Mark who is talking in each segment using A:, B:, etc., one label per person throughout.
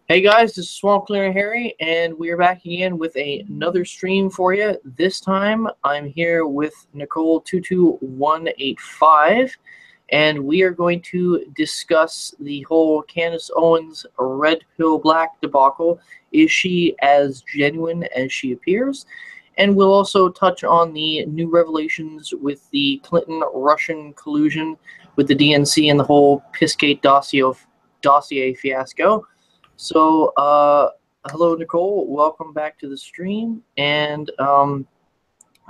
A: Hey guys, this is Swamp Cleaner Harry, and we are back again with another stream for you. This time, I'm here with Nicole22185, and we are going to discuss the whole Candace Owens red pill black debacle. Is she as genuine as she appears? And we'll also touch on the new revelations with the Clinton-Russian collusion with the DNC and the whole pissgate dossier fiasco. So, hello, Nicole. Welcome back to the stream, and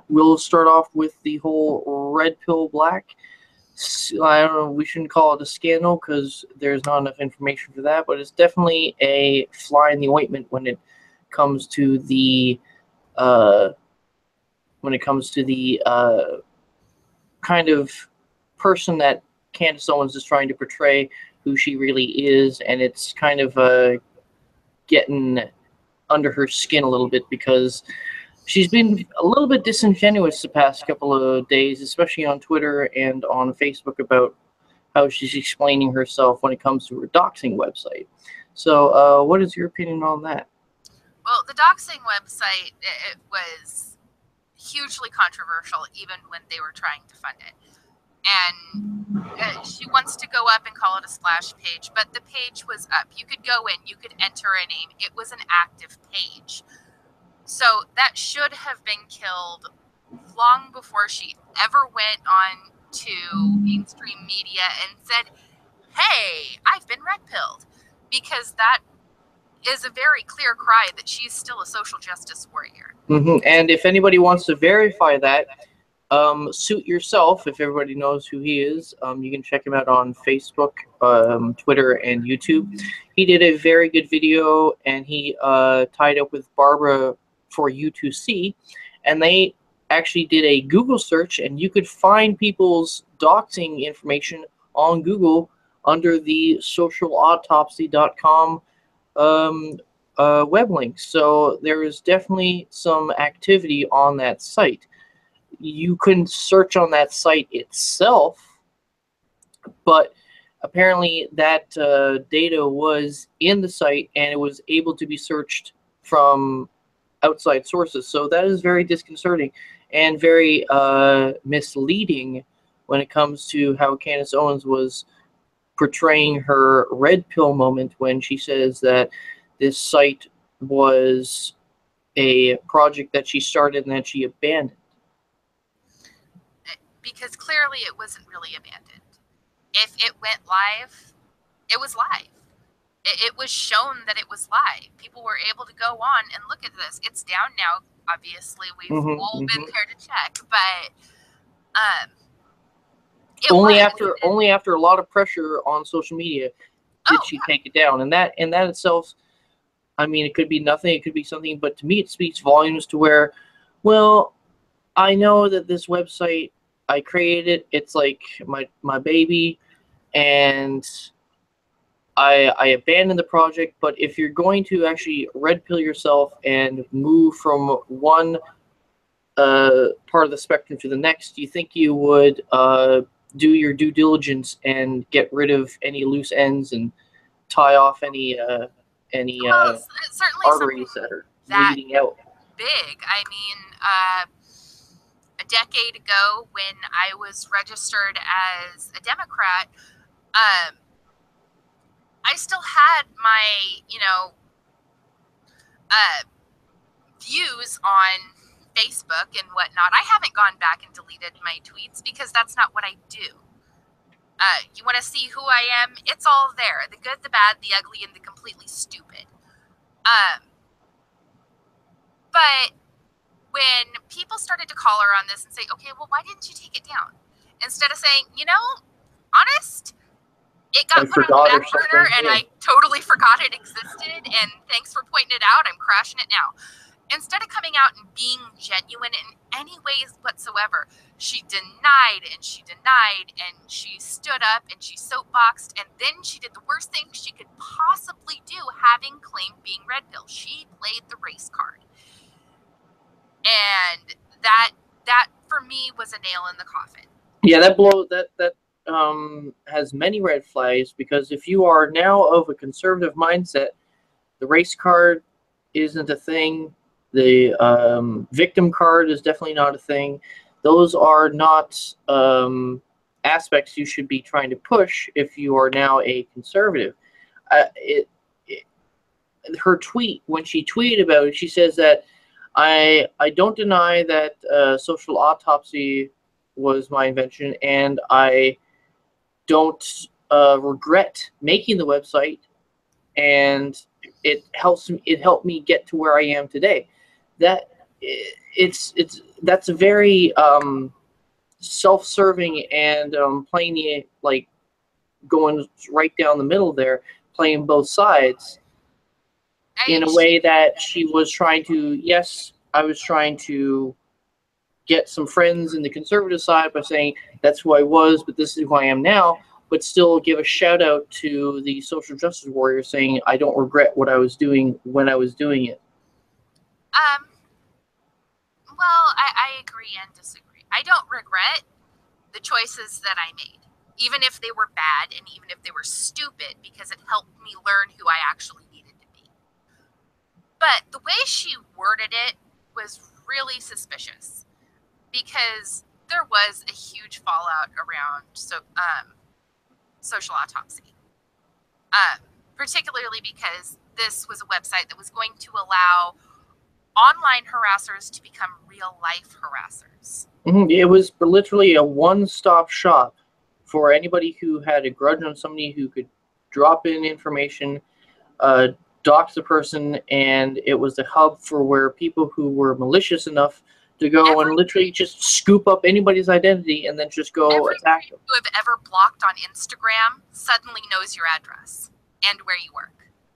A: we'll start off with the whole red pill black. I don't know, we shouldn't call it a scandal because there's not enough information for that, but it's definitely a fly in the ointment when it comes to the kind of person that Candace Owens is trying to portray, who she really is, and it's kind of getting under her skin a little bit because she's been a little bit disingenuous the past couple of days, especially on Twitter and on Facebook, about how she's explaining herself when it comes to her doxing website. So what is your opinion on that?
B: Well, the doxing website, it was hugely controversial even when they were trying to fund it. And she wants to go up and call it a splash page, but the page was up. You could go in, you could enter a name. It was an active page. So that should have been killed long before she ever went on to mainstream media and said, hey, I've been red-pilled. Because that is a very clear cry that she's still a social justice warrior.
A: And if anybody wants to verify that, Suit Yourself, if everybody knows who he is, you can check him out on Facebook, Twitter, and YouTube. He did a very good video, and he tied up with Barbara for U2C, and they actually did a Google search, and you could find people's doxing information on Google under the socialautopsy.com web link. So there is definitely some activity on that site. You couldn't search on that site itself, but apparently that data was in the site and it was able to be searched from outside sources. So that is very disconcerting and very misleading when it comes to how Candace Owens was portraying her red pill moment when she says that this site was a project that she started and that she abandoned.
B: Because clearly it wasn't really abandoned. If it went live, it was live. It was shown that it was live. People were able to go on and look at this. It's down now. Obviously, we've all been there to check, but
A: only after a lot of pressure on social media did she take it down, and that itself, I mean, it could be nothing, it could be something, but to me it speaks volumes to where, well, I know that this website, I created it, it's like my baby, and I abandoned the project. But if you're going to actually red pill yourself and move from one part of the spectrum to the next, do you think you would do your due diligence and get rid of any loose ends and tie off any arteries that are bleeding out?
B: Big. I mean, a decade ago when I was registered as a Democrat, I still had my, views on Facebook and whatnot. I haven't gone back and deleted my tweets because that's not what I do. You want to see who I am? It's all there. The good, the bad, the ugly, and the completely stupid. But when people started to call her on this and say, okay, well, why didn't you take it down? Instead of saying, honest, it got put on the back burner and I totally forgot it existed, and thanks for pointing it out. I'm crashing it now. Instead of coming out and being genuine in any ways whatsoever, she denied and she denied and she stood up and she soapboxed, and then she did the worst thing she could possibly do, having claimed being red pill. She played the race card. And that for me was a nail in the coffin.
A: Yeah, that has many red flags, because if you are now of a conservative mindset, The race card isn't a thing. The victim card is definitely not a thing. Those are not aspects you should be trying to push if you are now a conservative. Her tweet, when she tweeted about it, she says that I don't deny that social autopsy was my invention, and I don't regret making the website, and it helped me get to where I am today. That's a very self-serving and playing the, like, going right down the middle there, playing both sides in a way that she was trying to. Yes, I was trying to get some friends in the conservative side by saying that's who I was, but this is who I am now, but still give a shout out to the social justice warrior saying I don't regret what I was doing when I was doing it.
B: Well, I agree and disagree. I don't regret the choices that I made, even if they were bad and even if they were stupid, because it helped me learn who I actually needed to be. But the way she worded it was really suspicious, because there was a huge fallout around social autopsy, particularly because this was a website that was going to allow online harassers to become real life harassers.
A: It was literally a one-stop shop for anybody who had a grudge on somebody, who could drop in information, dox the person, and it was the hub for where people who were malicious enough to go and literally just scoop up anybody's identity and then just go attack them.
B: Who have ever blocked on Instagram suddenly knows your address and where you work.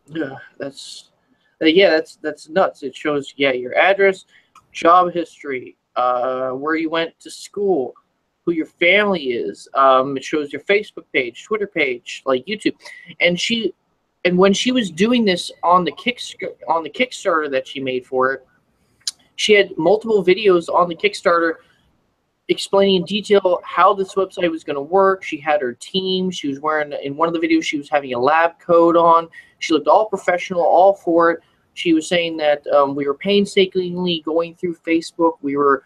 A: Yeah, that's nuts. It shows your address, job history, where you went to school, who your family is. It shows your Facebook page, Twitter page, like YouTube, and when she was doing this on the Kickstarter that she made for it, she had multiple videos on the Kickstarter explaining in detail how this website was going to work. She had her team. She was wearing, in one of the videos, she was having a lab coat on. She looked all professional, all for it. She was saying that we were painstakingly going through Facebook. We were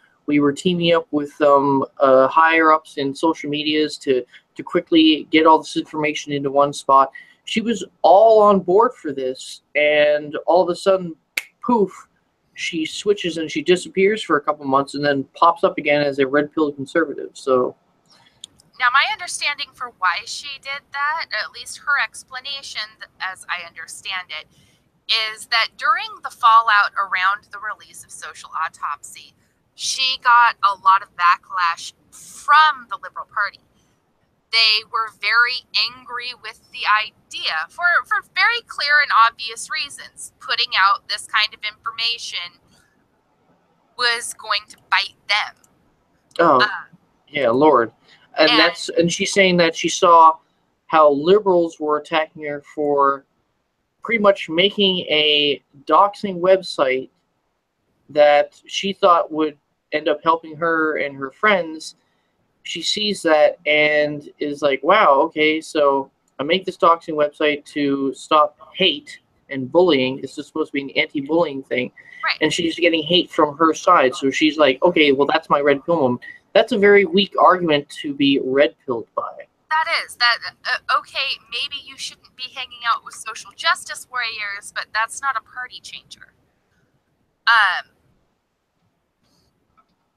A: teaming up with higher ups in social medias to quickly get all this information into one spot. She was all on board for this, and all of a sudden, poof, she switches and she disappears for a couple months and then pops up again as a red-pilled conservative. So
B: now, my understanding for why she did that, at least her explanation, as I understand it, is that during the fallout around the release of Social Autopsy, she got a lot of backlash from the Liberal Party. They were very angry with the idea, for very clear and obvious reasons. Putting out this kind of information was going to bite them.
A: Oh, yeah, Lord. And she's saying that she saw how liberals were attacking her for pretty much making a doxing website that she thought would end up helping her and her friends. She sees that and is like, wow, okay, so I make this doxing website to stop hate and bullying. This is supposed to be an anti-bullying thing.
B: Right.
A: And she's getting hate from her side. So she's like, okay, well, that's my red pill moment. That's a very weak argument to be red-pilled by.
B: That is. Okay, maybe you shouldn't be hanging out with social justice warriors, but that's not a party changer.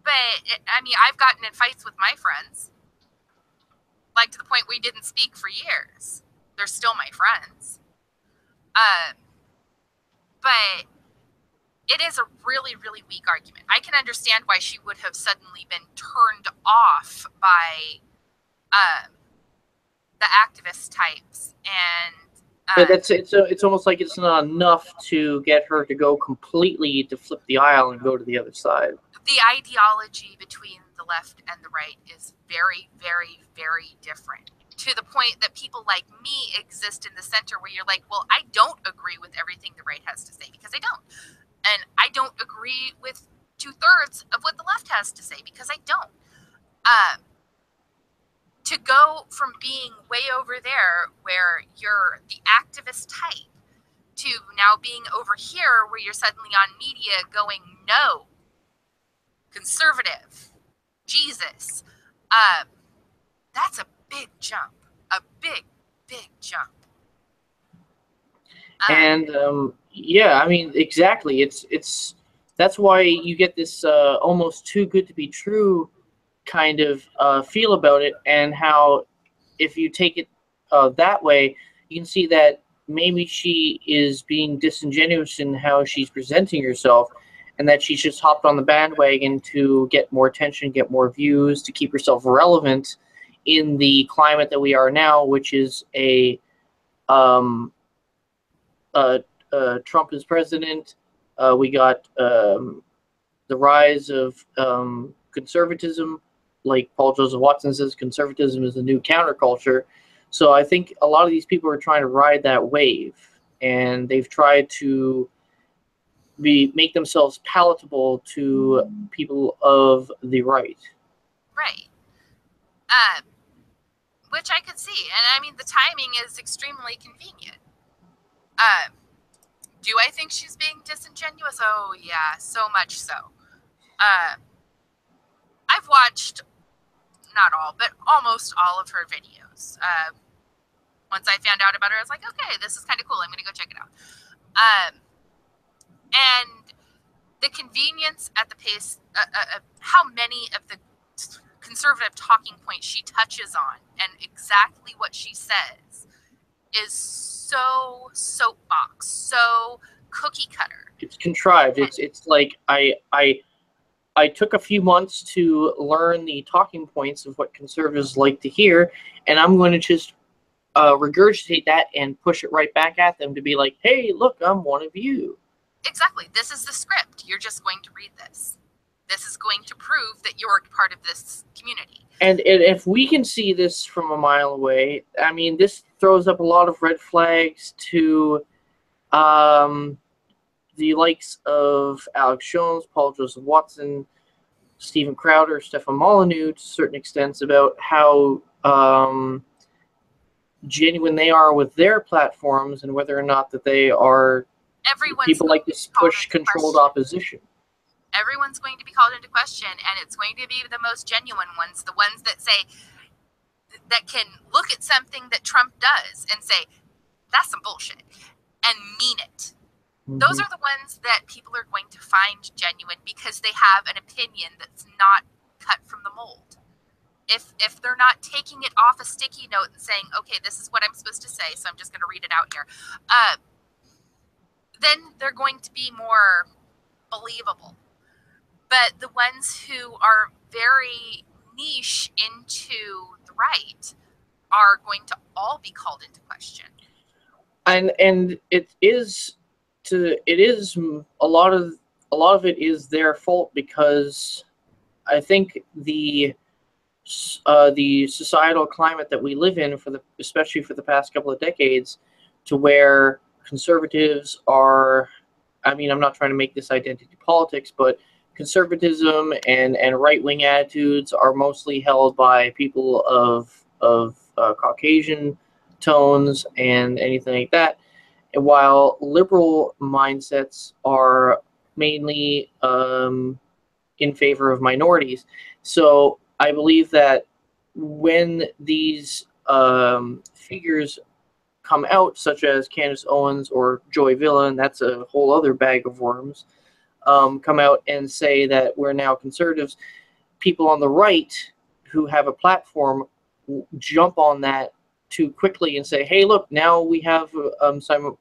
B: But, I mean, I've gotten in fights with my friends. Like, to the point we didn't speak for years. They're still my friends. But it is a really, really weak argument. I can understand why she would have suddenly been turned off by the activist types, and
A: but it's almost like it's not enough to get her to go completely to flip the aisle and go to the other side.
B: The ideology between the left and the right is very, very, very different, to the point that people like me exist in the center, where you're like, well, I don't agree with everything the right has to say, because I don't. And I don't agree with 2/3 of what the left has to say, because I don't. To go from being way over there, where you're the activist type, to now being over here where you're suddenly on media going, no, conservative, Jesus. That's a big jump. A big, big jump.
A: And yeah, I mean, exactly. It's that's why you get this almost too good to be true kind of feel about it, and how if you take it that way, you can see that maybe she is being disingenuous in how she's presenting herself, and that she's just hopped on the bandwagon to get more attention, get more views, to keep herself relevant in the climate that we are now, which is um, Trump is president. We got the rise of conservatism. Like Paul Joseph Watson says, conservatism is the new counterculture. So I think a lot of these people are trying to ride that wave, and they've tried to make themselves palatable to people of the right.
B: Right. Which I could see. And I mean, the timing is extremely convenient. Do I think she's being disingenuous? Oh, yeah, so much so. I've watched, not all, but almost all of her videos. Once I found out about her, I was like, okay, this is kind of cool. I'm going to go check it out. And the convenience at the pace, how many of the conservative talking points she touches on and exactly what she says is so soapbox, so cookie cutter.
A: It's contrived. It's like I took a few months to learn the talking points of what conservatives like to hear, and I'm going to just regurgitate that and push it right back at them to be like, hey, look, I'm one of you.
B: Exactly. This is the script. You're just going to read this. This is going to prove that you're part of this community.
A: And if we can see this from a mile away, I mean, this throws up a lot of red flags to the likes of Alex Jones, Paul Joseph Watson, Stephen Crowder, Stefan Molyneux, to certain extents, about how genuine they are with their platforms, and whether or not that they are people like this push controlled opposition.
B: Everyone's going to be called into question, and it's going to be the most genuine ones, the ones that say, that can look at something that Trump does and say, that's some bullshit, and mean it. Mm-hmm. Those are the ones that people are going to find genuine because they have an opinion that's not cut from the mold. If they're not taking it off a sticky note and saying, okay, this is what I'm supposed to say, so I'm just going to read it out here, then they're going to be more believable. But the ones who are very niche into the right are going to all be called into question.
A: And it is a lot of it is their fault, because I think the societal climate that we live in, especially for the past couple of decades, to where conservatives are, I mean, I'm not trying to make this identity politics, but conservatism and right-wing attitudes are mostly held by people of Caucasian tones and anything like that, and while liberal mindsets are mainly in favor of minorities. So I believe that when these figures come out, such as Candace Owens or Joy Villa, and that's a whole other bag of worms, come out and say that we're now conservatives, people on the right who have a platform jump on that too quickly and say, hey, look, now we have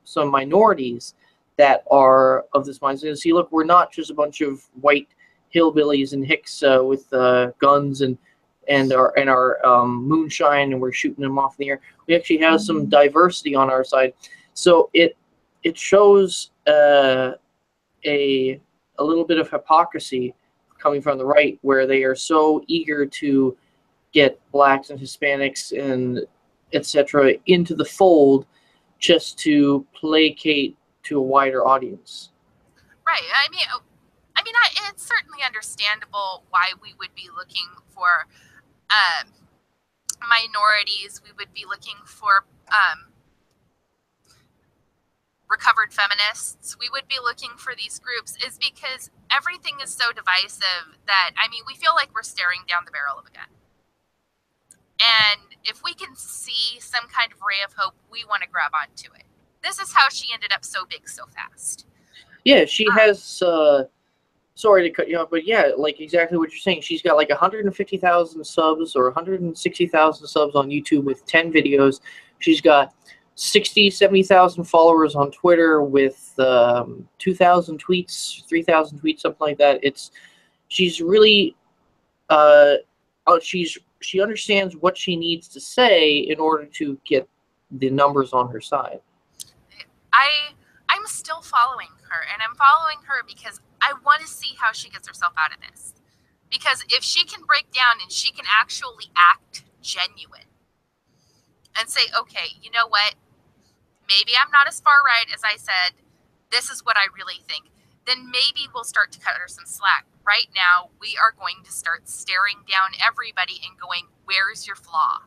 A: some minorities that are of this mindset. See, look, we're not just a bunch of white hillbillies and hicks with guns and our moonshine, and we're shooting them off in the air. We actually have some diversity on our side. So it shows a little bit of hypocrisy coming from the right, where they are so eager to get blacks and Hispanics and etc. into the fold just to placate to a wider audience.
B: Right. I mean, it's certainly understandable why we would be looking for minorities. We would be looking for recovered feminists, we would be looking for these groups, is because everything is so divisive that, I mean, we feel like we're staring down the barrel of a gun. And if we can see some kind of ray of hope, we want to grab onto it. This is how she ended up so big so fast.
A: Yeah, she has, sorry to cut you off, but yeah, like exactly what you're saying. She's got like 150,000 subs or 160,000 subs on YouTube with 10 videos. She's got 60, 70,000 followers on Twitter with 2,000 tweets, 3,000 tweets, something like that. She's really, she understands what she needs to say in order to get the numbers on her side.
B: I'm still following her, and I'm following her because I want to see how she gets herself out of this. Because if she can break down and she can actually act genuine and say, okay, you know what? Maybe I'm not as far right as I said. This is what I really think. Then maybe we'll start to cut her some slack. Right now, we are going to start staring down everybody and going, where's your flaw?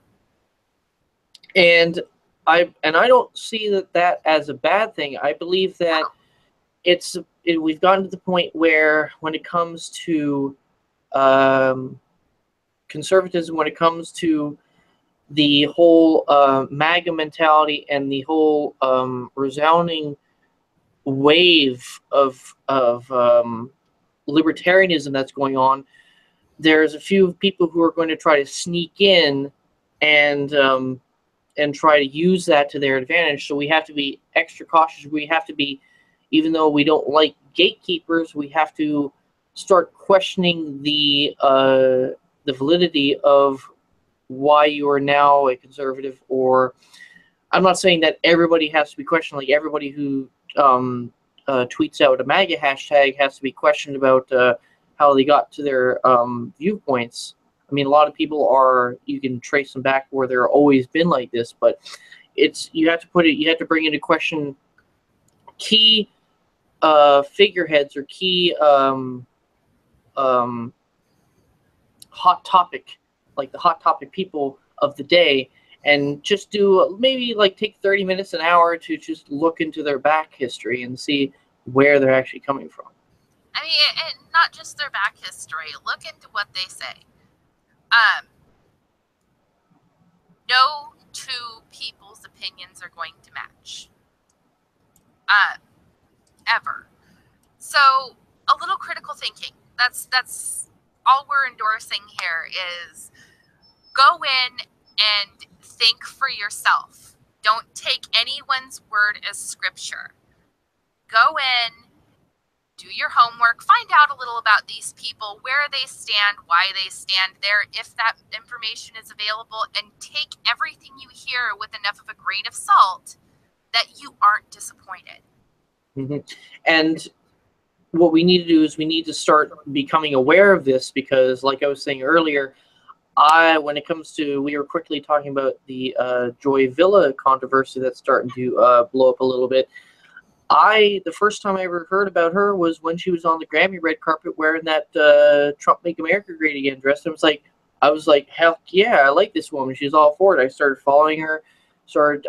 A: And I don't see that as a bad thing. I believe that we've gotten to the point where when it comes to conservatism, when it comes to the whole MAGA mentality and the whole resounding wave of libertarianism that's going on, there's a few people who are going to try to sneak in and try to use that to their advantage. So we have to be extra cautious. We have to be, even though we don't like gatekeepers, we have to start questioning the validity of why you are now a conservative. Or I'm not saying that everybody has to be questioned. Like everybody who tweets out a MAGA hashtag has to be questioned about how they got to their viewpoints. I mean, a lot of people are, you can trace them back where they're always been like this, but you have to bring into question key figureheads or key hot topic, like the hot topic people of the day, and just do maybe like take 30 minutes, an hour to just look into their back history and see where they're actually coming from.
B: I mean, and not just their back history. Look into what they say. No two people's opinions are going to match. Ever. So a little critical thinking. That's all we're endorsing here is go in and think for yourself. Don't take anyone's word as scripture. Go in, do your homework, find out a little about these people, where they stand, why they stand there, if that information is available, and take everything you hear with enough of a grain of salt that you aren't disappointed.
A: Mm-hmm. And what we need to do is we need to start becoming aware of this, because like I was saying earlier, when it comes to, we were quickly talking about the Joy Villa controversy that's starting to blow up a little bit. The first time I ever heard about her was when she was on the Grammy red carpet wearing that Trump Make America Great Again dress. And I was like, heck yeah, I like this woman. She's all for it. I started following her, started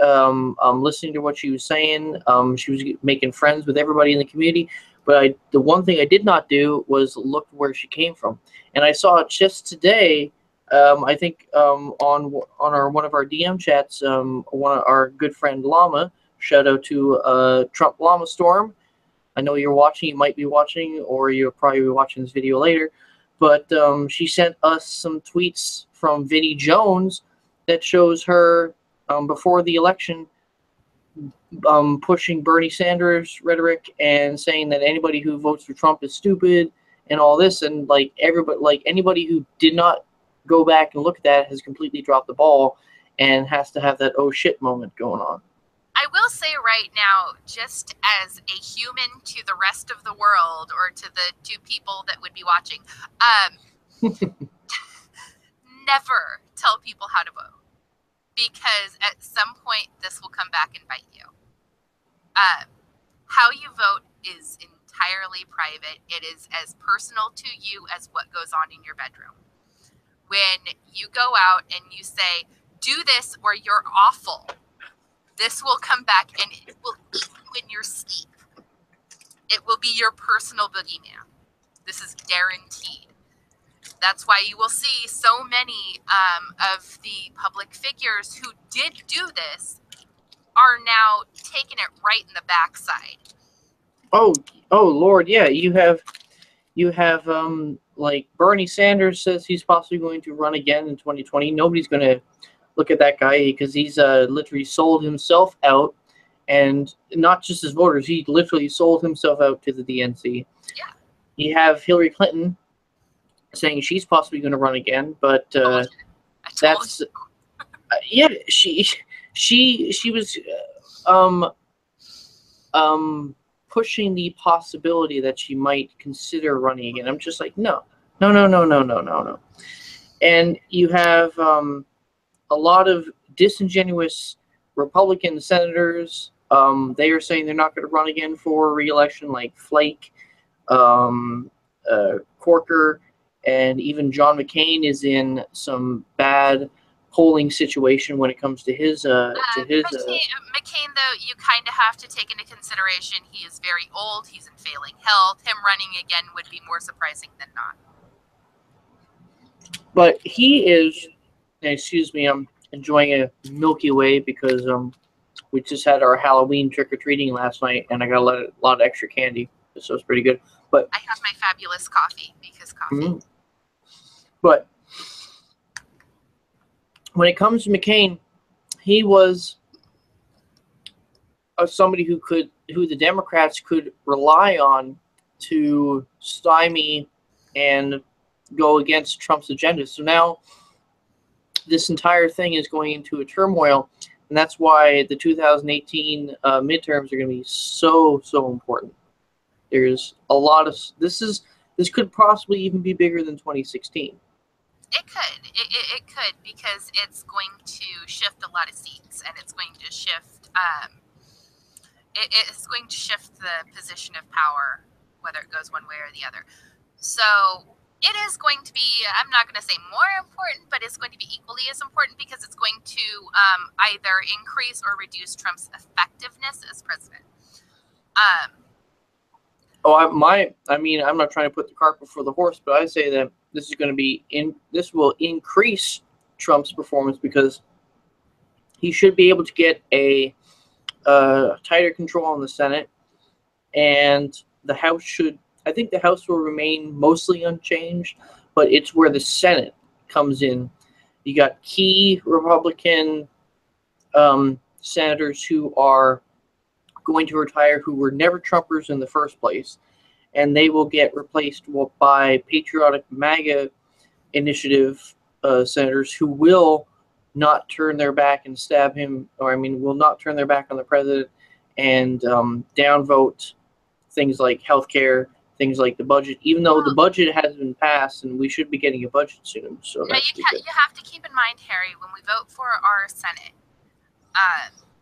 A: listening to what she was saying. She was making friends with everybody in the community. But the one thing I did not do was look where she came from. And I saw it just today. I think on one of our DM chats, one of our good friend Llama, shout out to Trump Llama Storm. I know you're watching, you might be watching, or you'll probably be watching this video later. But she sent us some tweets from Vinnie Jones that shows her before the election pushing Bernie Sanders rhetoric and saying that anybody who votes for Trump is stupid and all this. And anybody who did not go back and look at that has completely dropped the ball and has to have that oh shit moment going on.
B: I will say right now, just as a human to the rest of the world, or to the two people that would be watching, never tell people how to vote, because at some point this will come back and bite you. How you vote is entirely private. It is as personal to you as what goes on in your bedroom. When you go out and you say, do this or you're awful, this will come back and it will eat you in your be your personal boogeyman. This is guaranteed. That's why you will see so many of the public figures who did do this are now taking it right in the backside.
A: Oh Lord, yeah. You have like Bernie Sanders says he's possibly going to run again in 2020. Nobody's going to look at that guy because he's literally sold himself out, and not just his voters. He literally sold himself out to the DNC.
B: Yeah.
A: You have Hillary Clinton saying she's possibly going to run again, but that's yeah. She was pushing the possibility that she might consider running again. I'm just like, no. And you have a lot of disingenuous Republican senators. They are saying they're not going to run again for re-election, like Flake, Corker, and even John McCain is in some bad polling situation when it comes to his McCain,
B: though, you kind of have to take into consideration he is very old, he's in failing health. Him running again would be more surprising than not.
A: But he is, excuse me, I'm enjoying a Milky Way because we just had our Halloween trick-or-treating last night, and I got a lot of extra candy, so it's pretty good. But
B: I have my fabulous coffee, because coffee.
A: Mm-hmm. But when it comes to McCain, he was somebody who the Democrats could rely on to stymie and go against Trump's agenda. So now this entire thing is going into a turmoil, and that's why the 2018 midterms are going to be so important. There's a lot of this could possibly even be bigger than 2016.
B: It could. It could, because it's going to shift a lot of seats, and it's going to shift. It's going to shift the position of power, whether it goes one way or the other. So it is going to be. I'm not going to say more important, but it's going to be equally as important, because it's going to either increase or reduce Trump's effectiveness as president.
A: I'm not trying to put the cart before the horse, but I say that this is going to be this will increase Trump's performance, because he should be able to get a tighter control on the Senate, and the House should. I think the House will remain mostly unchanged, but it's where the Senate comes in. You got key Republican senators who are going to retire, who were never Trumpers in the first place, and they will get replaced by patriotic MAGA initiative senators who will not turn their back and stab him, will not turn their back on the president and downvote things like healthcare, things like the budget, even though the budget has been passed and we should be getting a budget soon. So
B: yeah, you have to keep in mind, Harry, when we vote for our Senate,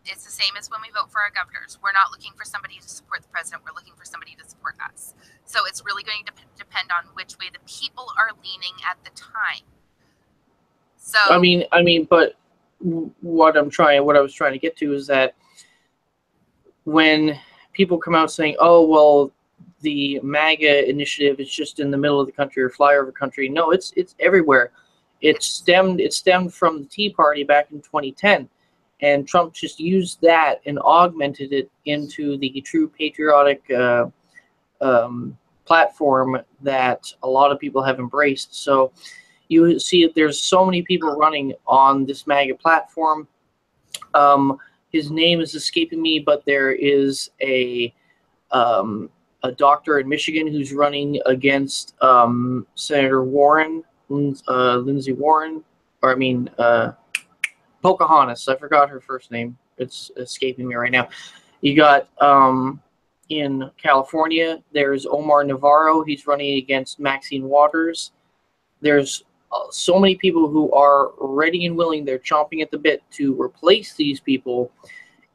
B: it's the same as when we vote for our governors. We're not looking for somebody to support the president. We're looking for somebody to support us. So it's really going to depend on which way the people are leaning at the time. So
A: but what I was trying to get to is that when people come out saying, "Oh, well, the MAGA initiative is just in the middle of the country or flyover country," no, it's everywhere. It stemmed from the Tea Party back in 2010. And Trump just used that and augmented it into the true patriotic platform that a lot of people have embraced. So you see that there's so many people running on this MAGA platform. His name is escaping me, but there is a doctor in Michigan who's running against Senator Warren, Lindsey Warren, Pocahontas. I forgot her first name. It's escaping me right now. You got in California, there's Omar Navarro. He's running against Maxine Waters. There's so many people who are ready and willing. They're chomping at the bit to replace these people.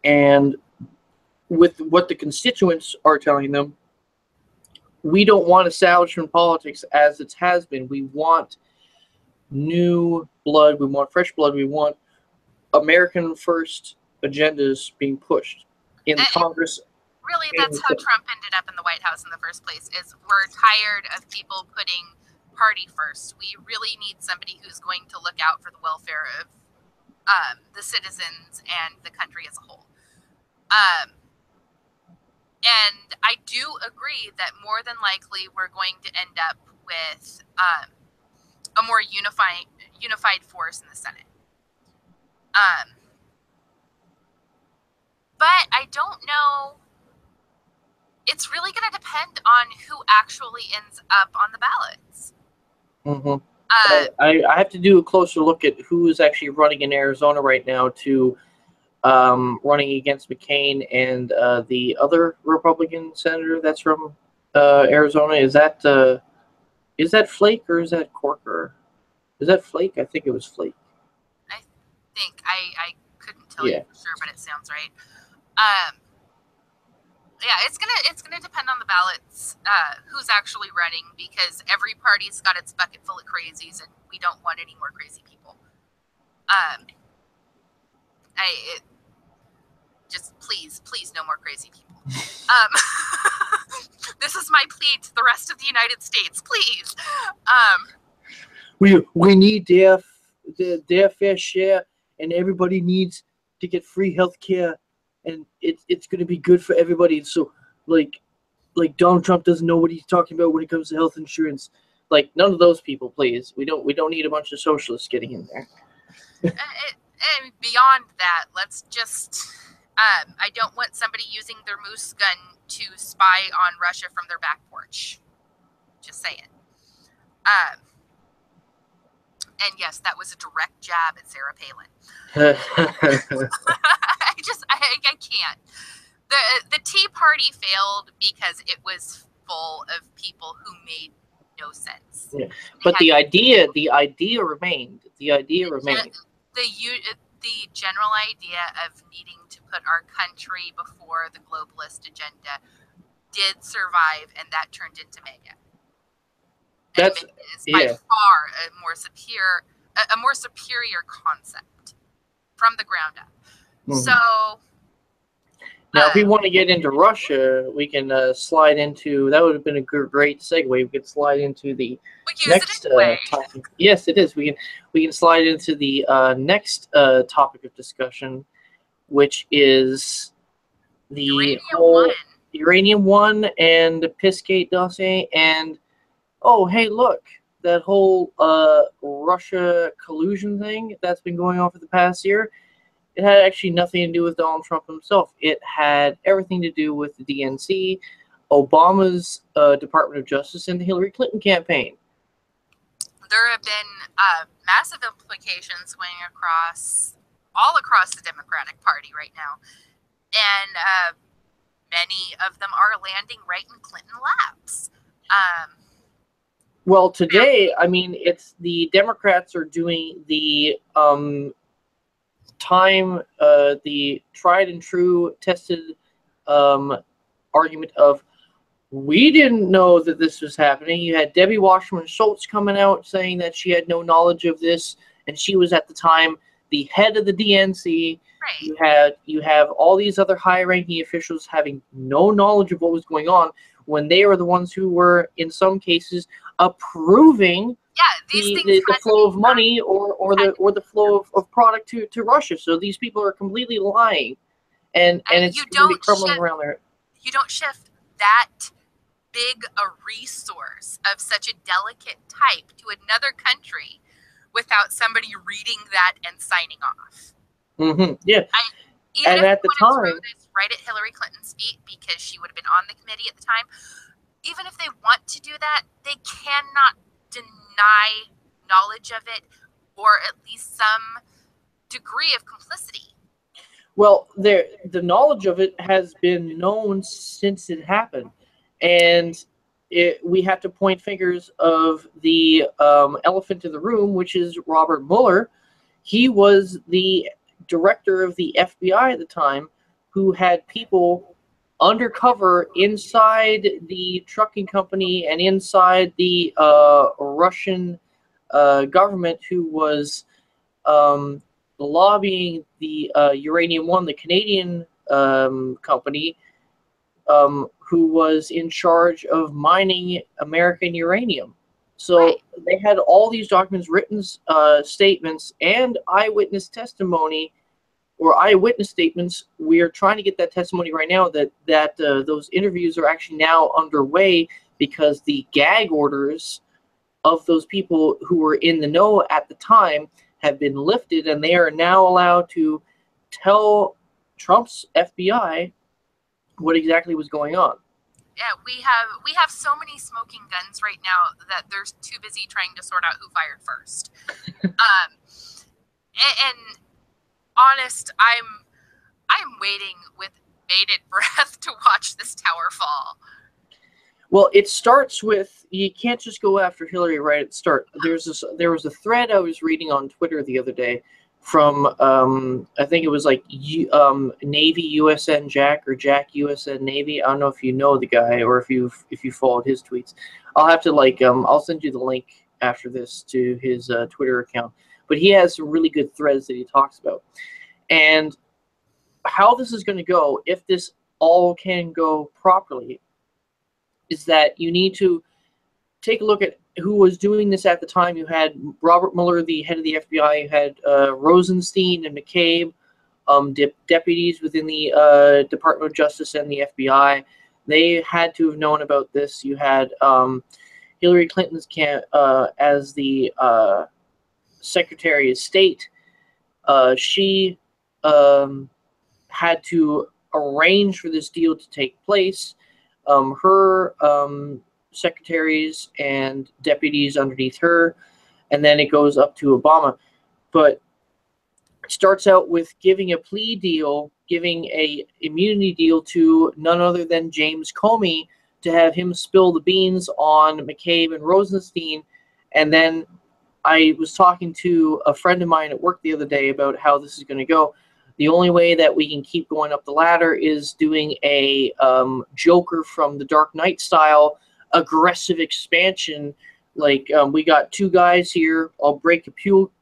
A: And with what the constituents are telling them, we don't want establishment politics as it has been. We want new blood. We want fresh blood. We want American first agendas being pushed in Congress
B: really, that's how Trump ended up in the White House in the first place, is we're tired of people putting party first. We really need somebody who's going to look out for the welfare of the citizens and the country as a whole. And I do agree that more than likely we're going to end up with a more unified force in the Senate. But I don't know. It's really going to depend on who actually ends up on the ballots.
A: Mm-hmm. I have to do a closer look at who is actually running in Arizona right now to running against McCain and the other Republican senator that's from Arizona. Is that Flake or is that Corker? Is that Flake? I think it was Flake.
B: I think I couldn't tell you for sure, but it sounds right. Yeah, it's gonna depend on the ballots, who's actually running, because every party's got its bucket full of crazies, and we don't want any more crazy people. Just please, no more crazy people. This is my plea to the rest of the United States, please.
A: We need their fair share, and everybody needs to get free health care, and it's going to be good for everybody. So, like Donald Trump doesn't know what he's talking about when it comes to health insurance. Like, none of those people, please. We don't need a bunch of socialists getting in there.
B: And beyond that, let's just. I don't want somebody using their moose gun to spy on Russia from their back porch. Just saying. And yes, that was a direct jab at Sarah Palin. I can't. The Tea Party failed because it was full of people who made no sense.
A: Yeah. But the idea remained.
B: The general idea of needing to put our country before the globalist agenda did survive, and that turned into MAGA.
A: That's
B: by far a more superior concept from the ground up. Mm-hmm. So
A: now, if we want to get into Russia, we can slide into. That would have been a great segue. We could slide into the next topic. Yes, it is. We can slide into the next topic of discussion, which is the Uranium One and the pissgate dossier. And oh, hey, look, that whole Russia collusion thing that's been going on for the past year. It had actually nothing to do with Donald Trump himself. It had everything to do with the DNC, Obama's Department of Justice, and the Hillary Clinton campaign.
B: There have been massive implications going all across the Democratic Party right now. And many of them are landing right in Clinton laps.
A: Well, today, I mean, it's the Democrats are doing the the tried and true tested argument of, we didn't know that this was happening. You had Debbie Wasserman Schultz coming out saying that she had no knowledge of this, and she was at the time the head of the DNC. Right. You have all these other high-ranking officials having no knowledge of what was going on when they were the ones who were, in some cases, approving the flow of money or the flow of product to Russia. So these people are completely lying, and it's going to be crumbling around there.
B: You don't shift that big a resource of such a delicate type to another country without somebody reading that and signing off.
A: Mm-hmm. Yeah.
B: Even if at the time, right at Hillary Clinton's feet, because she would have been on the committee at the time, even if they want to do that, they cannot deny knowledge of it, or at least some degree of complicity.
A: Well, the knowledge of it has been known since it happened, and we have to point fingers of the elephant in the room, which is Robert Mueller. He was the director of the FBI at the time, who had people undercover inside the trucking company and inside the Russian government, who was lobbying the Uranium One, the Canadian company, who was in charge of mining American uranium. So
B: Right.
A: they had all these documents, written statements, and eyewitness testimony, or eyewitness statements. We are trying to get that testimony right now. That those interviews are actually now underway because the gag orders of those people who were in the know at the time have been lifted, and they are now allowed to tell Trump's FBI what exactly was going on.
B: Yeah, we have so many smoking guns right now that they're too busy trying to sort out who fired first. And honest, I'm waiting with bated breath to watch this tower fall.
A: Well, it starts with, you can't just go after Hillary right at the start. There was a thread I was reading on Twitter the other day from I think it was like Navy USN Jack or Jack USN Navy. I don't know if you know the guy or if you followed his tweets. I'll have to I'll send you the link after this to his Twitter account. But he has some really good threads that he talks about. And how this is going to go, if this all can go properly, is that you need to take a look at who was doing this at the time. You had Robert Mueller, the head of the FBI. You had Rosenstein and McCabe, deputies within the Department of Justice and the FBI. They had to have known about this. You had Hillary Clinton's as the Secretary of State. She had to arrange for this deal to take place. Her secretaries and deputies underneath her, and then it goes up to Obama. But it starts out with giving a plea deal, giving a immunity deal to none other than James Comey, to have him spill the beans on McCabe and Rosenstein. And then I was talking to a friend of mine at work the other day about how this is going to go. The only way that we can keep going up the ladder is doing a Joker from the Dark Knight style aggressive expansion. Like, we got two guys here. I'll break a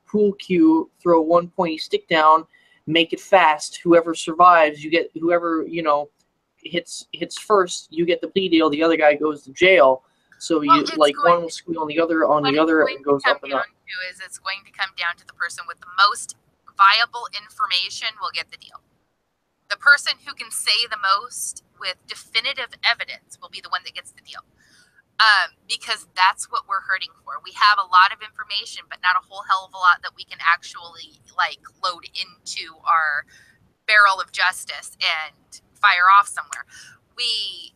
A: pool cue, throw one pointy stick down, make it fast. Whoever survives, you get. Whoever hits first, you get the plea deal. The other guy goes to jail. So one will squeal on the other, and goes up and up.
B: It's going to come down to the person with the most viable information will get the deal. The person who can say the most with definitive evidence will be the one that gets the deal. Because that's what we're hurting for. We have a lot of information, but not a whole hell of a lot that we can actually load into our barrel of justice and fire off somewhere. We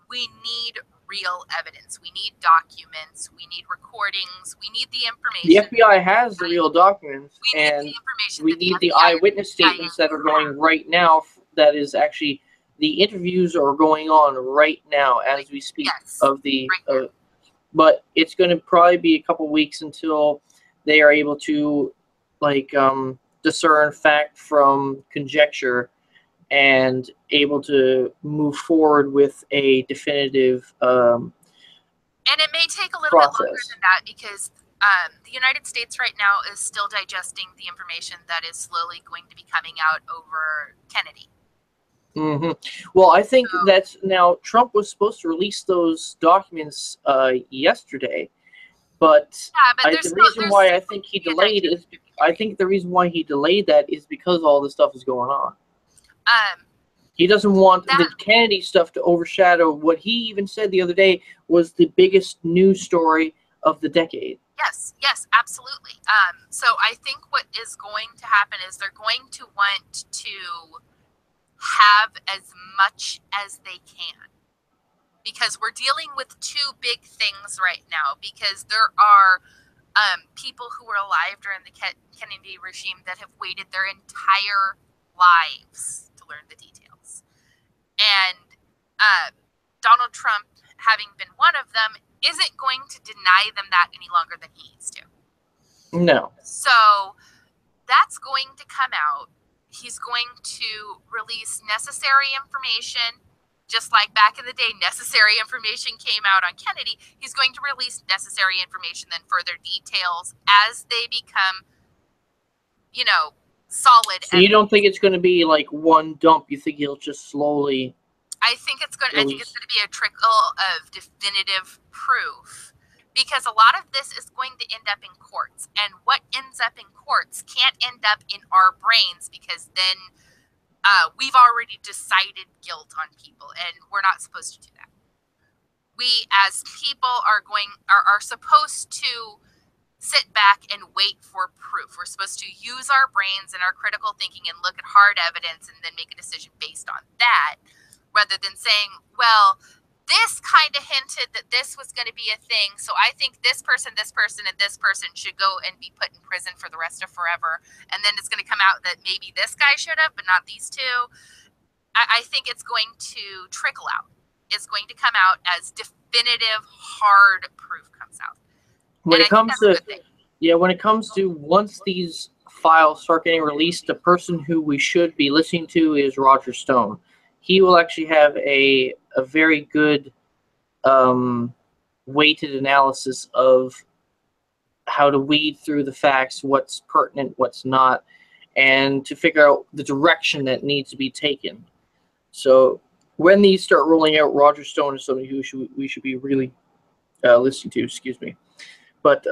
B: need real evidence. We need documents. We need recordings. We need the information.
A: The FBI has the real documents, and we need the eyewitness statements that are going right now. That is actually, the interviews are going on right now as we speak.
B: Yes,
A: of the, but it's going to probably be a couple weeks until they are able to discern fact from conjecture and able to move forward with a definitive
B: and it may take a little bit longer than that, because the United States right now is still digesting the information that is slowly going to be coming out over Kennedy.
A: Well, I think that's now, Trump was supposed to release those documents yesterday, but the reason why I think he delayed is, the reason why he delayed that is because all this stuff is going on. He doesn't want the Kennedy stuff to overshadow what he even said the other day was the biggest news story of the decade.
B: Yes, absolutely. So I think what is going to happen is they're going to want to have as much as they can, because we're dealing with two big things right now, because there are people who were alive during the Kennedy regime that have waited their entire lives to learn the details. And Donald Trump, having been one of them, isn't going to deny them that any longer than he needs to.
A: No.
B: So that's going to come out. He's going to release necessary information, just like back in the day, necessary information came out on Kennedy. He's going to release necessary information, then further details as they become, solid.
A: So you don't think it's going to be like one dump? You think he'll just slowly
B: I think it's going to be a trickle of definitive proof, because a lot of this is going to end up in courts, and what ends up in courts can't end up in our brains, because then we've already decided guilt on people, and we're not supposed to do that. We as people are supposed to sit back and wait for proof. We're supposed to use our brains and our critical thinking and look at hard evidence and then make a decision based on that, rather than saying, well, this kind of hinted that this was going to be a thing, so I think this person, and this person should go and be put in prison for the rest of forever, and then it's going to come out that maybe this guy should have, but not these two. I think it's going to trickle out. It's going to come out as definitive, hard proof comes out.
A: When it comes to once these files start getting released, the person who we should be listening to is Roger Stone. He will actually have a very good weighted analysis of how to weed through the facts, what's pertinent, what's not, and to figure out the direction that needs to be taken. So when these start rolling out, Roger Stone is somebody who we should be really listening to. Excuse me. But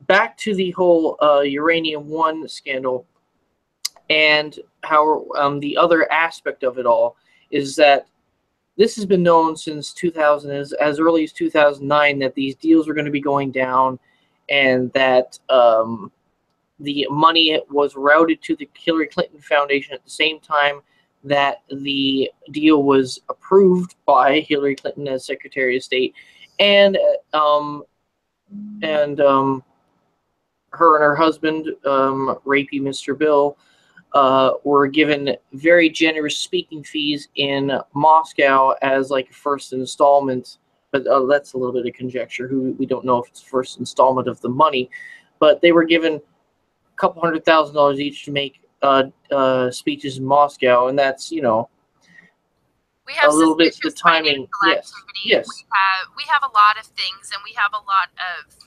A: back to the whole Uranium One scandal, and how the other aspect of it all is that this has been known since 2000, as early as 2009, that these deals are going to be going down, and that the money was routed to the Hillary Clinton Foundation at the same time that the deal was approved by Hillary Clinton as Secretary of State, and her and her husband, rapey Mr. Bill, were given very generous speaking fees in Moscow as like a first installment, but that's a little bit of conjecture. We don't know if it's the first installment of the money, but they were given a couple $100,000 each to make speeches in Moscow, and that's, you know,
B: we have
A: a little bit the timing. Yes.
B: We have a lot of things, and we have a lot of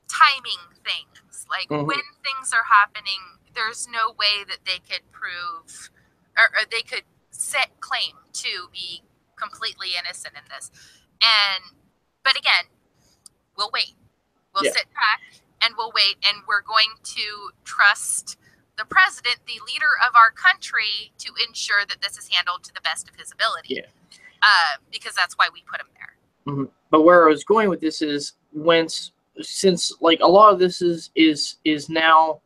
B: timing things. Like when things are happening, there's no way that they could prove or they could set claim to be completely innocent in this. But again, we'll wait. We'll sit back and we'll wait, and we're going to trust the president, the leader of our country, to ensure that this is handled to the best of his ability. Because that's why we put him there.
A: But where I was going with this is, since like a lot of this is now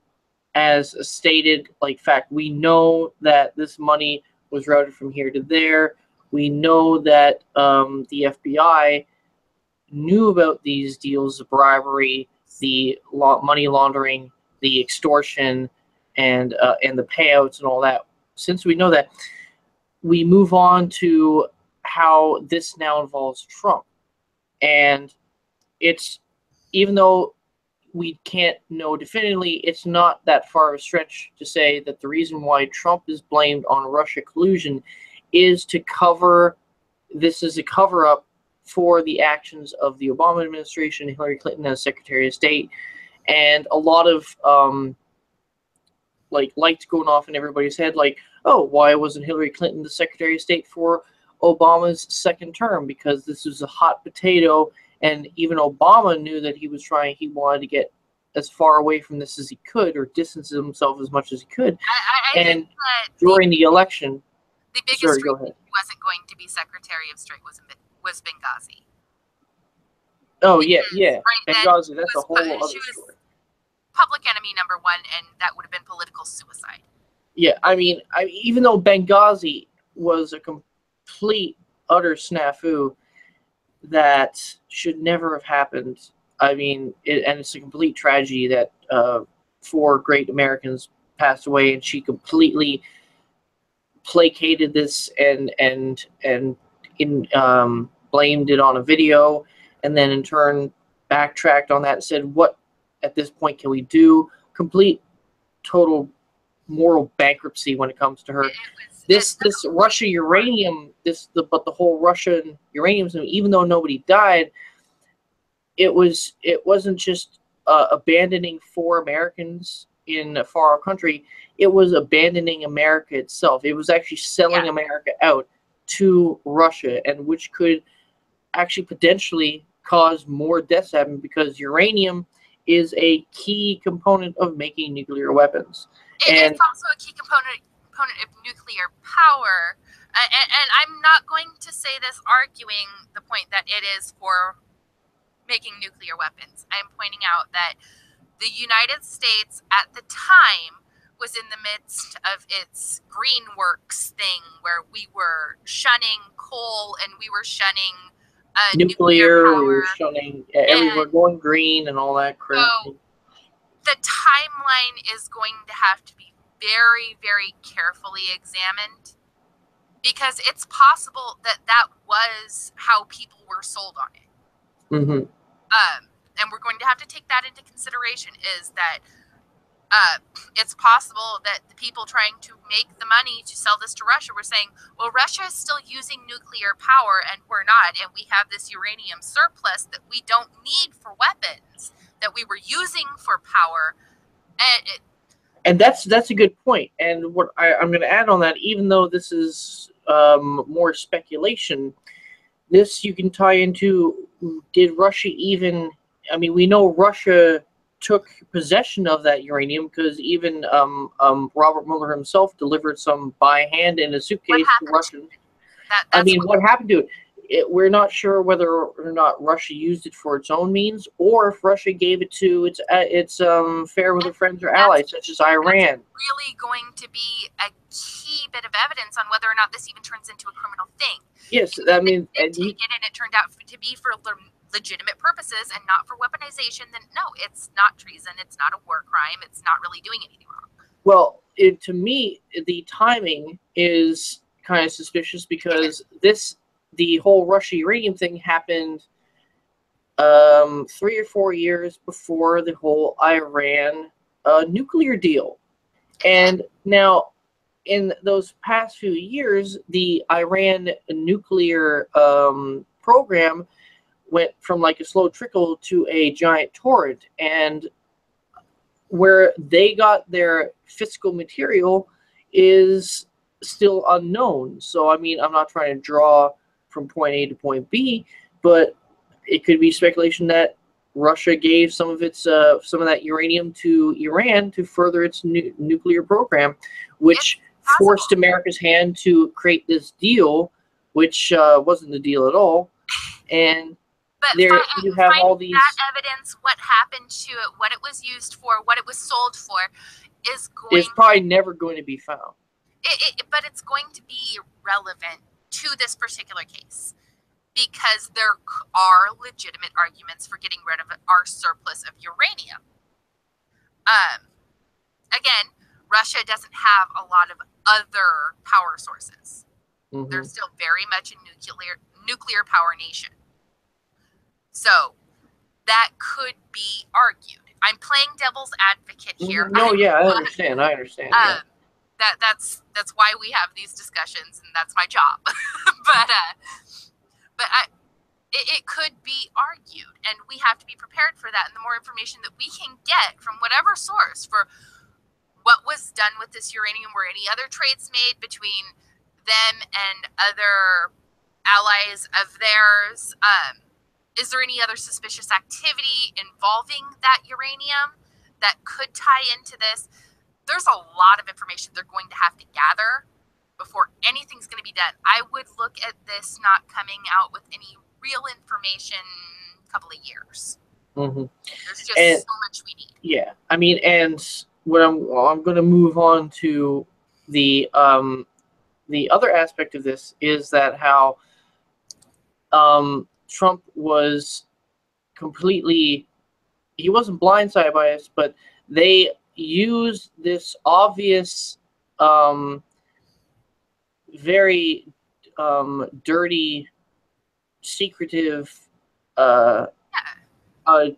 A: as stated, like fact, we know that this money was routed from here to there. We know that the FBI knew about these deals, the bribery, the money laundering, the extortion, and the payouts and all that. Since we know that, we move on to how this now involves Trump. And it's, even though we can't know definitively, it's not that far of a stretch to say that the reason why Trump is blamed on Russia collusion is to cover, this is a cover-up for the actions of the Obama administration, Hillary Clinton as Secretary of State, and a lot of like lights going off in everybody's head, like, oh, why wasn't Hillary Clinton the Secretary of State for Obama's second term? Because this was a hot potato, and even Obama knew that he wanted to get as far away from this as he could, or distance himself as much as he could. And during the election,
B: the biggest reason he wasn't going to be Secretary of State was Benghazi.
A: Oh, yeah. Benghazi, that's a whole other story.
B: Public enemy number one, and that would have been political suicide.
A: Yeah, I mean, even though Benghazi was a complete, utter snafu that should never have happened, I mean, and it's a complete tragedy that 4 great Americans passed away, and she completely placated this and blamed it on a video, and then in turn backtracked on that and said, what at this point can we do? Complete, total moral bankruptcy when it comes to her. This Russia uranium, but the whole Russian uranium, even though nobody died, it wasn't just abandoning 4 Americans in a far off country. It was abandoning America itself. It was actually selling America out to Russia, and which could actually potentially cause more deaths happen, because uranium is a key component of making nuclear weapons.
B: It's also a key component of nuclear power. And I'm not going to say this arguing the point that it is for making nuclear weapons. I'm pointing out that the United States at the time was in the midst of its green works thing, where we were shunning coal and we were shunning nuclear power.
A: We were shunning everywhere, going green and all that crap.
B: So the timeline is going to have to be very, very carefully examined, because it's possible that that was how people were sold on it.
A: Mm-hmm.
B: And we're going to have to take that into consideration, is that it's possible that the people trying to make the money to sell this to Russia were saying, well, Russia is still using nuclear power and we're not, and we have this uranium surplus that we don't need for weapons, that we were using for power.
A: And that's a good point. And what I'm going to add on that, even though this is more speculation, this you can tie into, did Russia even, I mean, we know Russia took possession of that uranium, because even Robert Mueller himself delivered some by hand in a suitcase to Russians. What happened to it? We're not sure whether or not Russia used it for its own means, or if Russia gave it to its fair weather friends or allies, such as Iran.
B: That's really going to be a key bit of evidence on whether or not this even turns into a criminal thing.
A: Yes, I mean,
B: and it turned out to be for legitimate purposes and not for weaponization, then no, it's not treason, it's not a war crime, it's not really doing anything wrong.
A: Well, to me, the timing is kind of suspicious, because the whole Russia uranium thing happened 3 or 4 years before the whole Iran nuclear deal. And now, in those past few years, the Iran nuclear program went from like a slow trickle to a giant torrent, and where they got their fiscal material is still unknown. So, I mean, I'm not trying to draw from point A to point B, but it could be speculation that Russia gave some of that uranium to Iran to further its nuclear program, which forced America's hand to create this deal, which wasn't a deal at all. And you have all these
B: that evidence, what happened to it, what it was used for, what it was sold for, is
A: probably never going to be found.
B: But it's going to be relevant to this particular case, because there are legitimate arguments for getting rid of our surplus of uranium. Again, Russia doesn't have a lot of other power sources. Mm-hmm. They're still very much a nuclear power nation. So that could be argued. I'm playing devil's advocate here.
A: No, I understand. Yeah.
B: That's why we have these discussions, and that's my job. It could be argued, and we have to be prepared for that. And the more information that we can get from whatever source for what was done with this uranium, were any other trades made between them and other allies of theirs, is there any other suspicious activity involving that uranium that could tie into this? There's a lot of information they're going to have to gather before anything's going to be done. I would look at this not coming out with any real information a couple of years.
A: Mm-hmm.
B: There's just so much we need.
A: Yeah, I mean, and what I'm going to move on to the other aspect of this is that how Trump was completely, he wasn't blindsided by us, but they used this obvious, very dirty, secretive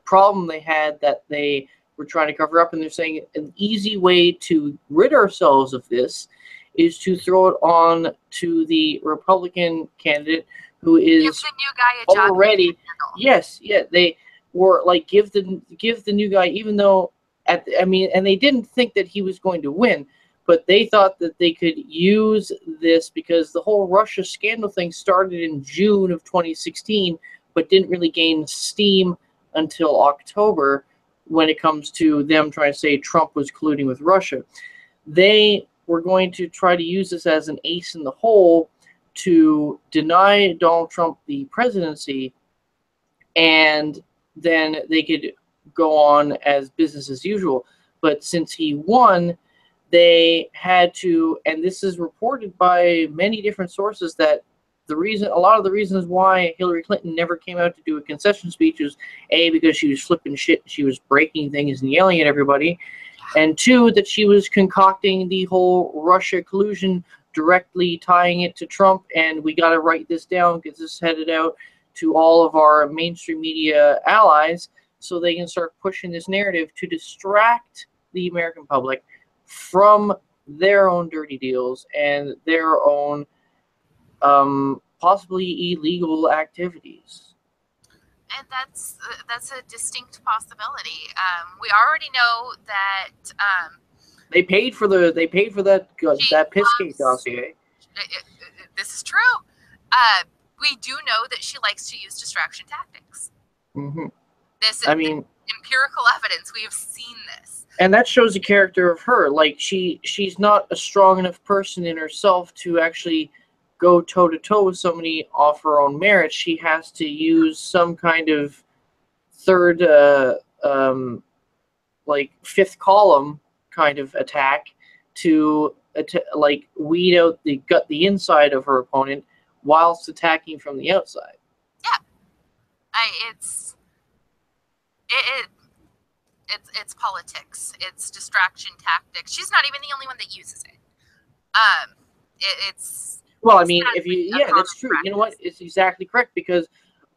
A: problem they had that they were trying to cover up, and they're saying an easy way to rid ourselves of this is to throw it on to the Republican candidate who is
B: give the new guy a job
A: already. Yes, yeah, they were like give the new guy, even though and they didn't think that he was going to win, But they thought that they could use this because the whole Russia scandal thing started in June of 2016, but didn't really gain steam until October when it comes to them trying to say Trump was colluding with Russia. They were going to try to use this as an ace in the hole to deny Donald Trump the presidency, and then they could go on as business as usual. But since he won, they had to, and this is reported by many different sources, that a lot of the reasons why Hillary Clinton never came out to do a concession speech was A, because she was flipping shit, she was breaking things and yelling at everybody, and two, that she was concocting the whole Russia collusion, directly tying it to Trump, and we got to write this down, get this headed out to all of our mainstream media allies so they can start pushing this narrative to distract the American public from their own dirty deals and their own possibly illegal activities.
B: And that's a distinct possibility. We already know that
A: they paid for that pissgate dossier.
B: This is true. We do know that she likes to use distraction tactics.
A: Mm-hmm.
B: This is empirical evidence. We have seen this.
A: And that shows the character of her. Like, she's not a strong enough person in herself to actually go toe-to-toe with somebody off her own merit. She has to use some kind of third, like, fifth column kind of attack to, like, weed out the inside of her opponent whilst attacking from the outside.
B: Yeah. It's politics. It's distraction tactics. She's not even the only one that uses it.
A: Well, I mean, that's true. Practice. You know what? It's exactly correct, because,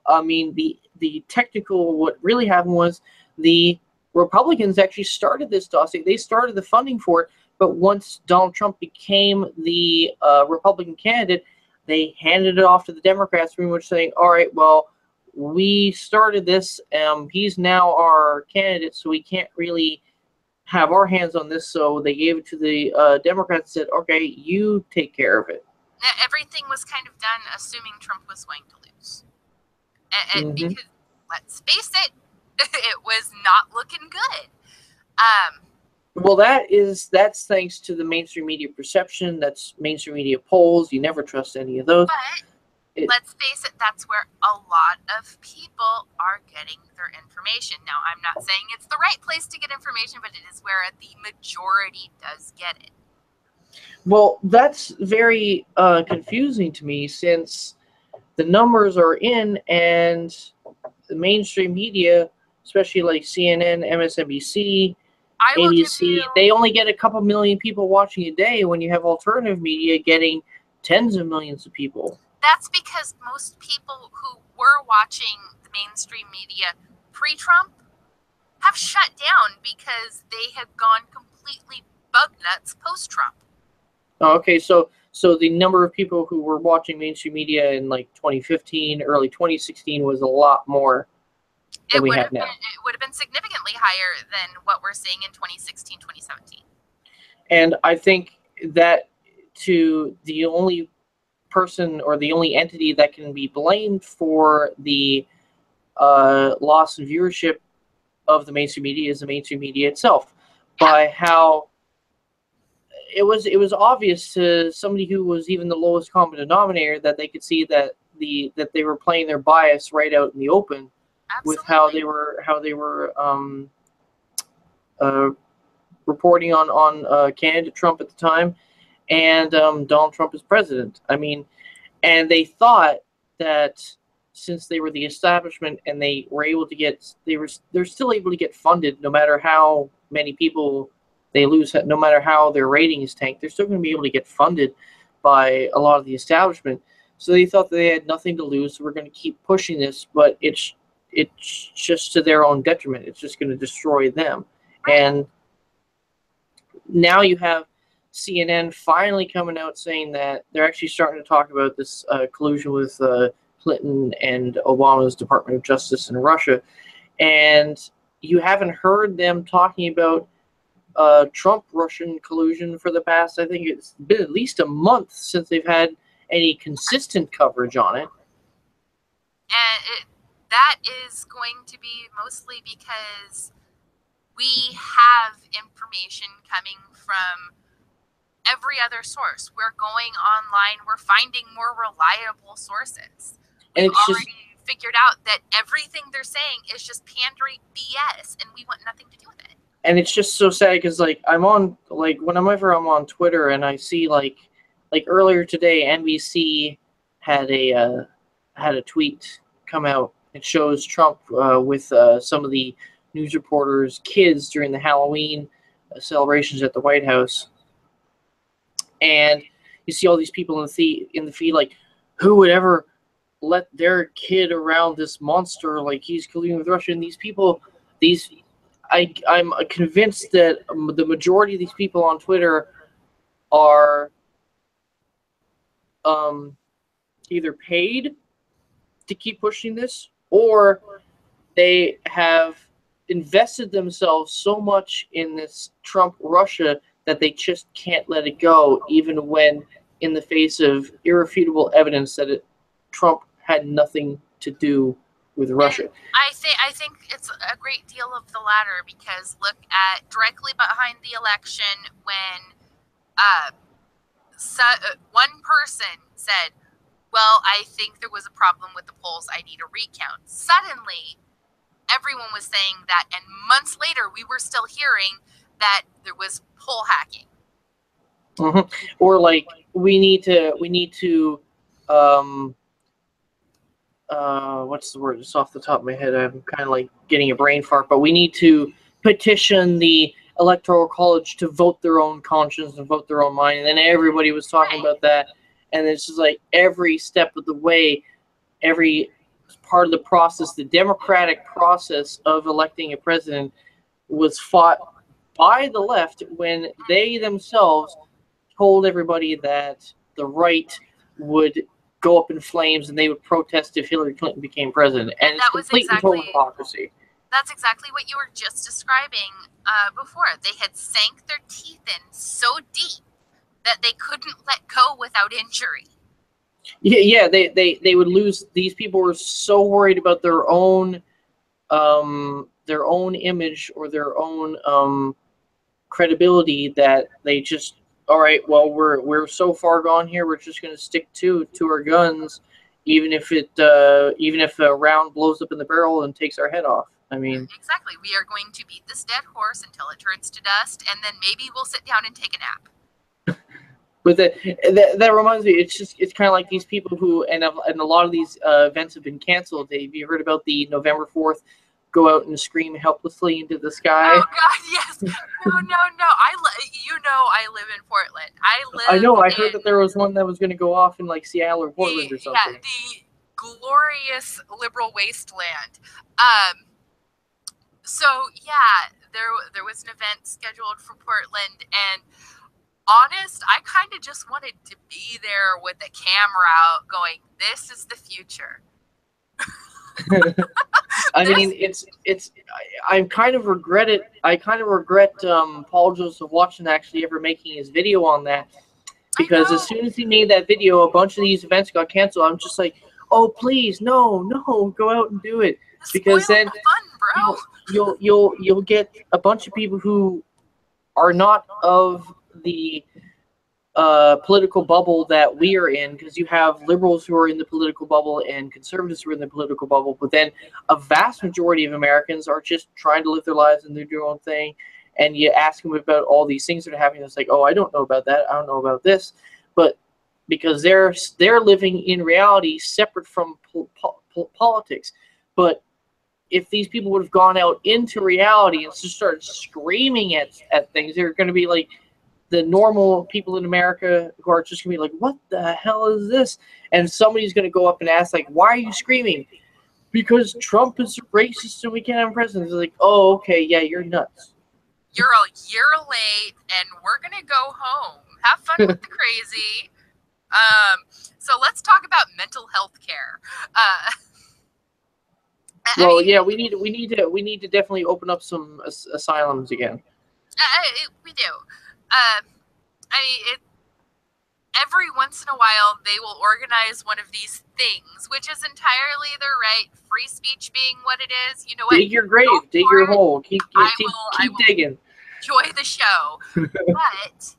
A: I mean, the technical, what really happened was the Republicans actually started this dossier. They started the funding for it, but once Donald Trump became the Republican candidate, they handed it off to the Democrats, pretty much saying, all right, well, we started this. He's now our candidate, so we can't really have our hands on this. So they gave it to the Democrats and said, okay, you take care of it.
B: Everything was kind of done assuming Trump was going to lose. And because, let's face it, it was not looking good.
A: Well, that's thanks to the mainstream media perception. That's mainstream media polls. You never trust any of those.
B: But let's face it, that's where a lot of people are getting their information. Now, I'm not saying it's the right place to get information, but it is where the majority does get it.
A: Well, that's very confusing to me, since the numbers are in, and the mainstream media, especially like CNN, MSNBC, ABC, they only get a couple million people watching a day, when you have alternative media getting tens of millions of people.
B: That's because most people who were watching the mainstream media pre-Trump have shut down because they have gone completely bug nuts post-Trump.
A: Oh, okay, so the number of people who were watching mainstream media in like 2015, early 2016 was a lot more than we have now.
B: It would have been significantly higher than what we're seeing in 2016, 2017.
A: And I think that the only person or the only entity that can be blamed for the loss in viewership of the mainstream media is the mainstream media itself. Yeah. By how it was obvious to somebody who was even the lowest common denominator that they could see that they were playing their bias right out in the open. Absolutely. With how they were reporting on candidate Trump at the time, and Donald Trump as president. I mean, and they thought that since they were the establishment and they were able to get, they're still able to get funded no matter how many people they lose, no matter how their ratings tank, they're still going to be able to get funded by a lot of the establishment. So they thought they had nothing to lose, so we're going to keep pushing this, but it's just to their own detriment. It's just going to destroy them. And now you have CNN finally coming out saying that they're actually starting to talk about this collusion with Clinton and Obama's Department of Justice in Russia. And you haven't heard them talking about Trump-Russian collusion for the past, I think it's been at least a month since they've had any consistent coverage on it.
B: And that is going to be mostly because we have information coming from every other source. We're going online. We're finding more reliable sources. We've already figured out that everything they're saying is just pandering BS, and we want nothing to do with it.
A: And it's just so sad because, like, I'm on, like, whenever I'm on Twitter and I see, like earlier today, NBC had a tweet come out. It shows Trump with some of the news reporters' kids during the Halloween celebrations at the White House. And you see all these people in the feed, like, who would ever let their kid around this monster, like he's colluding with Russia? And these people, I'm convinced that the majority of these people on Twitter are either paid to keep pushing this, or they have invested themselves so much in this Trump-Russia that they just can't let it go, even when in the face of irrefutable evidence that Trump had nothing to do with Russia.
B: And I think it's a great deal of the latter, because look at directly behind the election when one person said, well, I think there was a problem with the polls, I need a recount. Suddenly, everyone was saying that, and months later, we were still hearing that there was poll hacking.
A: Mm-hmm. Or like, we need to what's the word? Just off the top of my head, I'm kind of like getting a brain fart, but we need to petition the Electoral College to vote their own conscience and vote their own mind. And then everybody was talking about that. And it's just like every step of the way, every part of the process, the democratic process of electing a president was fought by the left when they themselves told everybody that the right would go up in flames and they would protest if Hillary Clinton became president. And it's complete and total hypocrisy.
B: That's exactly what you were just describing before. They had sank their teeth in so deep that they couldn't let go without injury.
A: Yeah, they would lose. These people were so worried about their own image or their own credibility that they just, all right, well, we're so far gone here, we're just going to stick to our guns, even if a round blows up in the barrel and takes our head off. I mean,
B: exactly. We are going to beat this dead horse until it turns to dust, and then maybe we'll sit down and take a nap.
A: But that reminds me, it's kind of like these people who, and a lot of these events have been canceled. Have you heard about the November 4th go out and scream helplessly into the sky?
B: Oh God, yes. No. I live in Portland.
A: I know. I heard that there was one that was going to go off in like Seattle or Portland or something.
B: Yeah, the glorious liberal wasteland. So yeah, there was an event scheduled for Portland, and honest, I kind of just wanted to be there with a camera out going, this is the future.
A: I mean, I kind of regret it. I kind of regret Paul Joseph Watson actually ever making his video on that, because as soon as he made that video, a bunch of these events got canceled. I'm just like, oh please, no, go out and do it, because then
B: fun, bro.
A: you'll get a bunch of people who are not of the political bubble that we are in, because you have liberals who are in the political bubble and conservatives who are in the political bubble, but then a vast majority of Americans are just trying to live their lives and do their own thing, and you ask them about all these things that are happening, it's like, oh, I don't know about that, I don't know about this, but because they're living in reality separate from politics. But if these people would have gone out into reality and just started screaming at things, they're going to be like the normal people in America who are just going to be like, what the hell is this? And somebody's going to go up and ask, like, why are you screaming? Because Trump is racist and we can't have a president. They're like, oh, okay, yeah, you're nuts.
B: You're a year late and we're going to go home. Have fun with the crazy. So let's talk about mental health care.
A: Well, yeah, we need to definitely open up some asylums again.
B: We do. Every once in a while, they will organize one of these things, which is entirely their right. Free speech being what it is. You know what?
A: Dig your grave, dig your hole. Keep digging.
B: Enjoy the show. But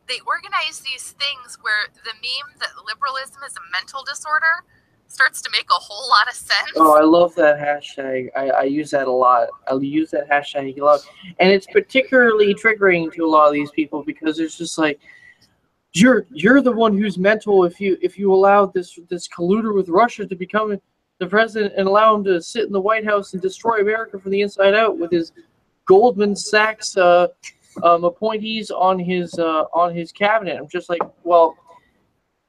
B: they organize these things where the meme that liberalism is a mental disorder starts to make a whole lot of sense.
A: Oh, I love that hashtag. I use that a lot. I'll use that hashtag a lot. And it's particularly triggering to a lot of these people because it's just like, you're the one who's mental if you allow this colluder with Russia to become the president and allow him to sit in the White House and destroy America from the inside out with his Goldman Sachs appointees on his cabinet. I'm just like, well,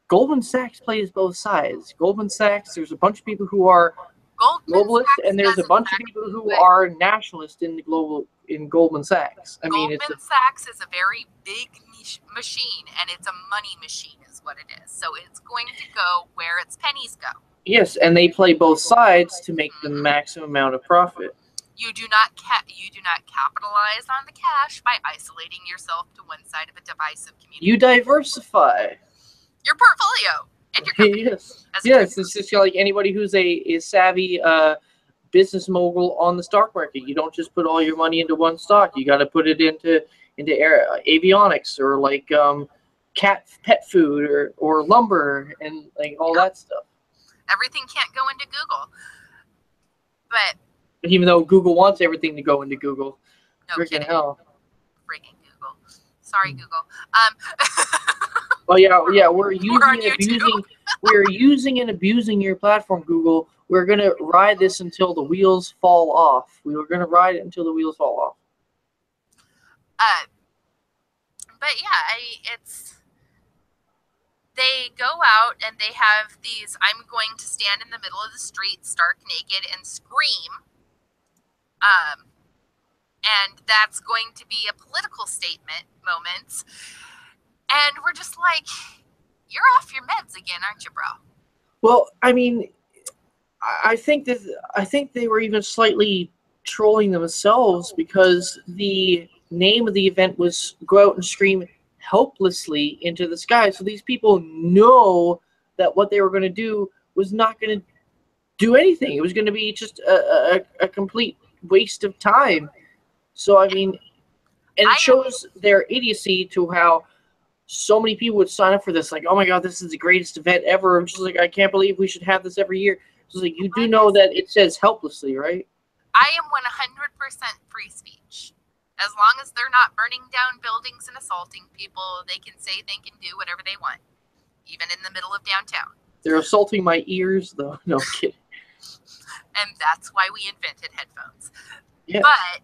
A: Goldman Sachs plays both sides. Goldman Sachs, there's a bunch of people who are globalist, and there's a bunch of people who are nationalist in Goldman Sachs.
B: Goldman Sachs is a very big machine, and it's a money machine, is what it is. So it's going to go where its pennies go.
A: Yes, and they play both sides to make the maximum amount of profit.
B: You do not capitalize on the cash by isolating yourself to one side of a divisive community.
A: You diversify
B: your portfolio and your company.
A: Yes. It's just like anybody who's a savvy business mogul on the stock market. You don't just put all your money into one stock. You got to put it into avionics or like pet food or lumber and like all that stuff.
B: Everything can't go into Google, but
A: even though Google wants everything to go into Google,
B: no
A: freaking hell.
B: Freaking Google. Sorry, Google.
A: Well, yeah, we're using and abusing your platform, Google. We're gonna ride this until the wheels fall off. We were gonna ride it until the wheels fall off.
B: But yeah, they go out and they have these, I'm going to stand in the middle of the street, stark naked, and scream. And that's going to be a political statement moments. And we're just like, you're off your meds again, aren't you, bro?
A: Well, I mean, I think they were even slightly trolling themselves because the name of the event was go out and scream helplessly into the sky. So these people know that what they were going to do was not going to do anything. It was going to be just a complete waste of time. So, I mean, and it shows their idiocy to how so many people would sign up for this. Like, oh my God, this is the greatest event ever. I'm just like, I can't believe we should have this every year. So like, you do know that it says helplessly, right?
B: I am 100% free speech. As long as they're not burning down buildings and assaulting people, they can say, think, and do whatever they want, even in the middle of downtown.
A: They're assaulting my ears, though. No, I'm kidding.
B: And that's why we invented headphones.
A: Yeah.
B: But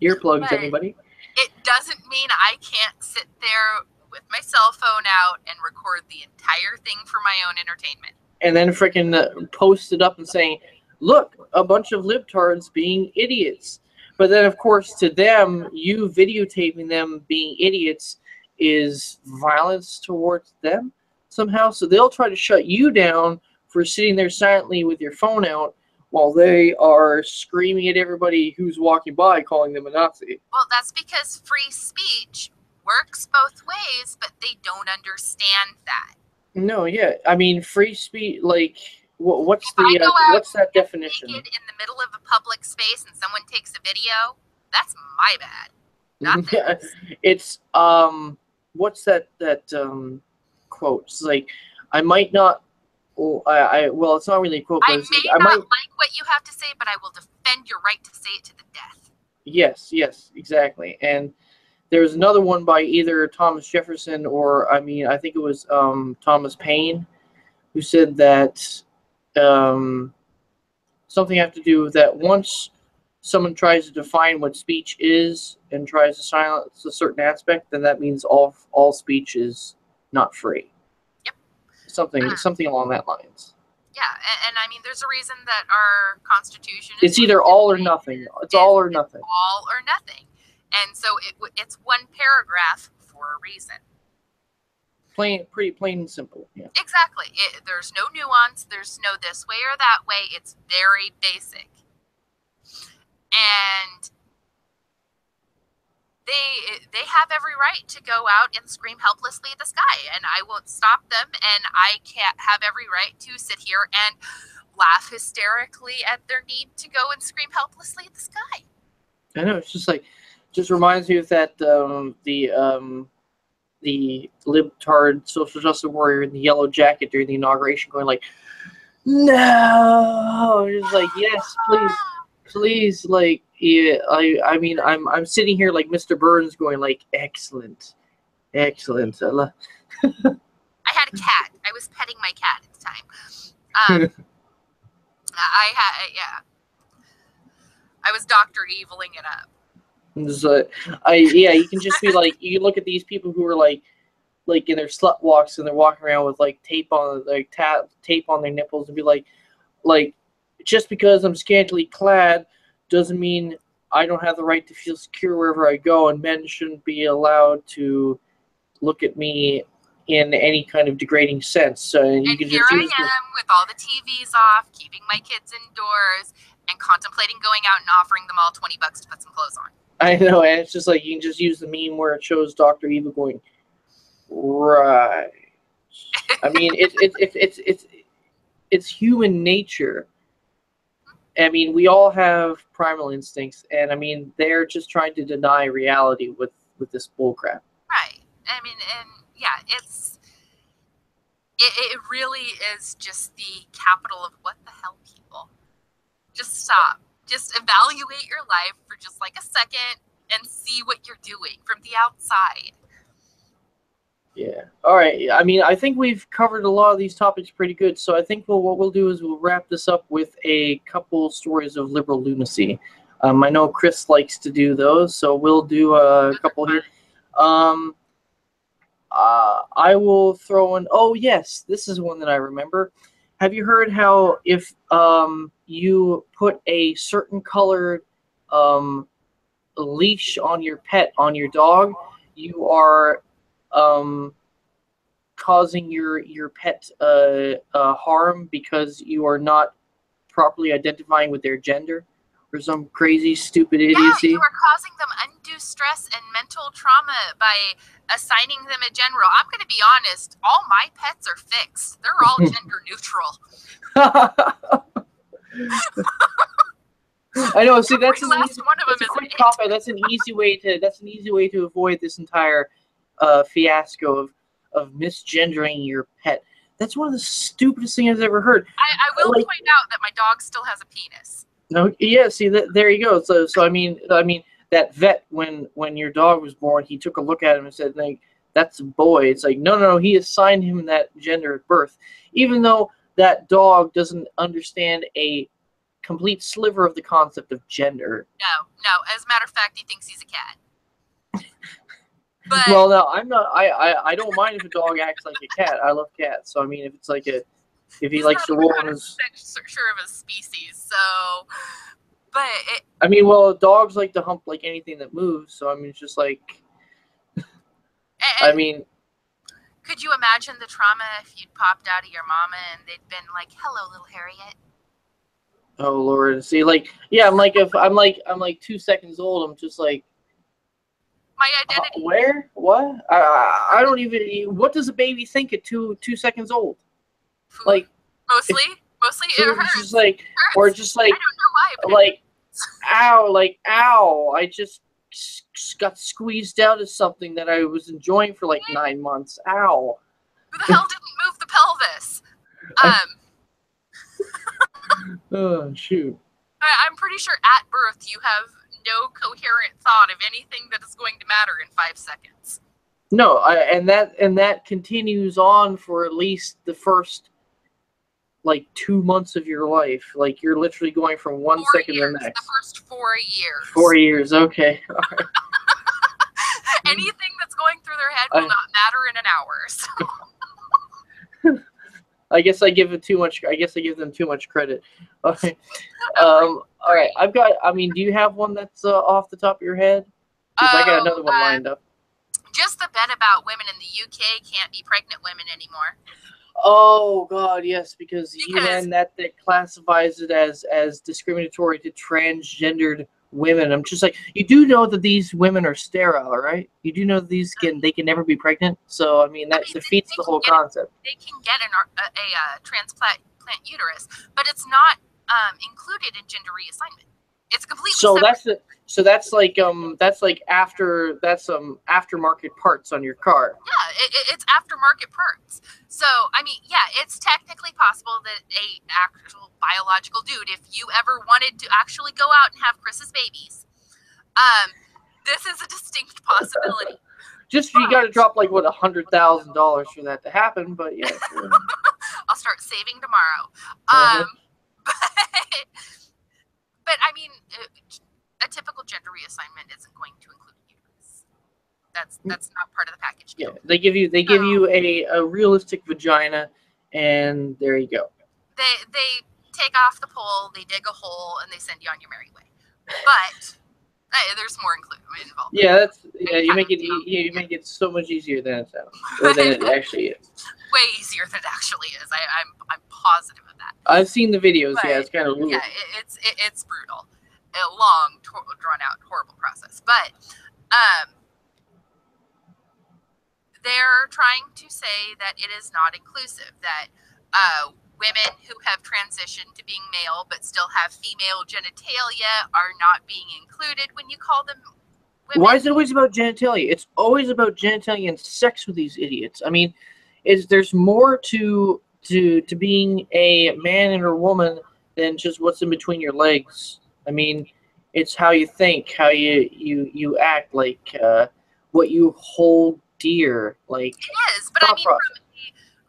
A: earplugs, anybody?
B: It doesn't mean I can't sit there with my cell phone out and record the entire thing for my own entertainment.
A: And then freaking post it up and saying, look, a bunch of libtards being idiots. But then, of course, to them, you videotaping them being idiots is violence towards them somehow. So they'll try to shut you down for sitting there silently with your phone out while they are screaming at everybody who's walking by, calling them a Nazi.
B: Well, that's because free speech works both ways, but they don't understand that.
A: No, yeah. I mean, free speech, like, what's that definition?
B: Naked in the middle of a public space and someone takes a video, that's my bad. Not theirs.
A: It's, what's that quote? It's like, I might not, well, it's not really a quote.
B: I might like what you have to say, but I will defend your right to say it to the death.
A: Yes, exactly. And there's another one by either Thomas Jefferson or, I think it was Thomas Paine, who said that something have to do with that once someone tries to define what speech is and tries to silence a certain aspect, then that means all speech is not free.
B: Yep.
A: Something along that lines.
B: Yeah, and I mean, there's a reason that our Constitution
A: is either all or nothing. It's all or nothing.
B: All or nothing. And so it's one paragraph for a reason.
A: Pretty plain and simple. Yeah.
B: Exactly. There's no nuance. There's no this way or that way. It's very basic. And they have every right to go out and scream helplessly at the sky, and I won't stop them, and I can't have every right to sit here and laugh hysterically at their need to go and scream helplessly at the sky.
A: I know, it's just like, just reminds me of that the libtard social justice warrior in the yellow jacket during the inauguration going like, no, just like, yes, please, like, yeah, I mean, I'm sitting here like Mr. Burns going like, excellent. I had
B: a cat. I was petting my cat at the time. I was Dr. Eviling it up.
A: So, yeah, you can just be like, you look at these people who are like in their slut walks and they're walking around with like tape on their nipples and be like just because I'm scantily clad doesn't mean I don't have the right to feel secure wherever I go, and men shouldn't be allowed to look at me in any kind of degrading sense. So you can
B: here
A: just
B: I am with all the TVs off, keeping my kids indoors, and contemplating going out and offering them all $20 to put some clothes on.
A: I know, and it's just like you can just use the meme where it shows Dr. Eva going, right. I mean, it's human nature. I mean, we all have primal instincts, and I mean, they're just trying to deny reality with this bullcrap.
B: Right. I mean, and yeah, it really is just the capital of what the hell, people. Just stop. Just evaluate your life for just like a second and see what you're doing from the outside.
A: Yeah. All right. I mean, I think we've covered a lot of these topics pretty good. So I think what we'll do is we'll wrap this up with a couple stories of liberal lunacy. I know Chris likes to do those, so we'll do a couple here. I will throw in. Oh yes, this is one that I remember. Have you heard how if you put a certain colored leash on your pet, on your dog, you are causing your pet harm because you are not properly identifying with their gender or some crazy stupid idiocy?
B: Yeah, you are causing them undue stress and mental trauma by assigning them a gender. I'm going to be honest, all my pets are fixed. They're all gender neutral.
A: I know. See, that's
B: one of them is
A: a quick cop-out. That's an easy way to avoid this entire fiasco of misgendering your pet. That's one of the stupidest things I've ever heard.
B: I will point out that my dog still has a penis.
A: No, yeah. See, there you go. So I mean, that vet, when your dog was born, he took a look at him and said, like, that's a boy. It's like, no, he assigned him that gender at birth, even though that dog doesn't understand a complete sliver of the concept of gender.
B: No. As a matter of fact, he thinks he's a cat. But,
A: well, no, I'm not. I don't mind if a dog acts like a cat. I love cats. So I mean, if it's like if he likes to roll on his,
B: sure of his species. So, but
A: I mean, well, dogs like to hump like anything that moves. So I mean, it's just like, I mean,
B: could you imagine the trauma if you'd popped out of your mama and they'd been like, "Hello, little Harriet."
A: Oh Lord, see, like, yeah, I'm like 2 seconds old. I'm just like,
B: my identity.
A: Where? What? I don't even. What does a baby think at two seconds old?
B: Food.
A: Like
B: mostly it hurts.
A: Just like, or just like,
B: I don't know why.
A: Like, ow! I just got squeezed out of something that I was enjoying for like 9 months. Ow!
B: Who the hell didn't move the pelvis?
A: Oh shoot!
B: I'm pretty sure at birth you have no coherent thought of anything that is going to matter in 5 seconds.
A: No, and that continues on for at least the first like 2 months of your life. Like you're literally going from 1 second to the next.
B: The first 4 years.
A: 4 years, okay. All right.
B: Anything that's going through their head will not matter in an hour. So.
A: I guess I give them too much credit. Okay. All right. I mean, do you have one that's off the top of your head? Because I got another one lined up.
B: Just the bet about women in the UK can't be pregnant women anymore.
A: Oh God, yes, because UN that classifies it as discriminatory to transgendered women. I'm just like, you do know that these women are sterile, right? You do know that they can never be pregnant. So I mean that defeats the whole concept.
B: They can get a transplant uterus, but it's not included in gender reassignment. It's completely separate.
A: That's like aftermarket parts on your car.
B: Yeah, it's aftermarket parts. So I mean, yeah, it's technically possible that a actual biological dude, if you ever wanted to actually go out and have Chris's babies, this is a distinct possibility.
A: Just you got to drop like what $100,000 for that to happen, but yeah. Sure.
B: I'll start saving tomorrow. But I mean, a typical gender reassignment isn't going to include a uterus. That's not part of the package deal.
A: Yeah, they give you a realistic vagina, and there you go.
B: They take off the pole, they dig a hole, and they send you on your merry way. But there's more involved.
A: Yeah, you make it so much easier than it sounds, or than it actually is.
B: Way easier than it actually is. I'm positive of that.
A: I've seen the videos.
B: But,
A: yeah, it's kind of rude.
B: Yeah, it's brutal, a long, drawn out, horrible process. But they're trying to say that it is not inclusive. That women who have transitioned to being male but still have female genitalia are not being included when you call them women.
A: Why is it always about genitalia? It's always about genitalia and sex with these idiots. I mean, there's more to being a man and a woman than just what's in between your legs. I mean, it's how you think, how you act, like what you hold dear. Like,
B: it is, but I mean,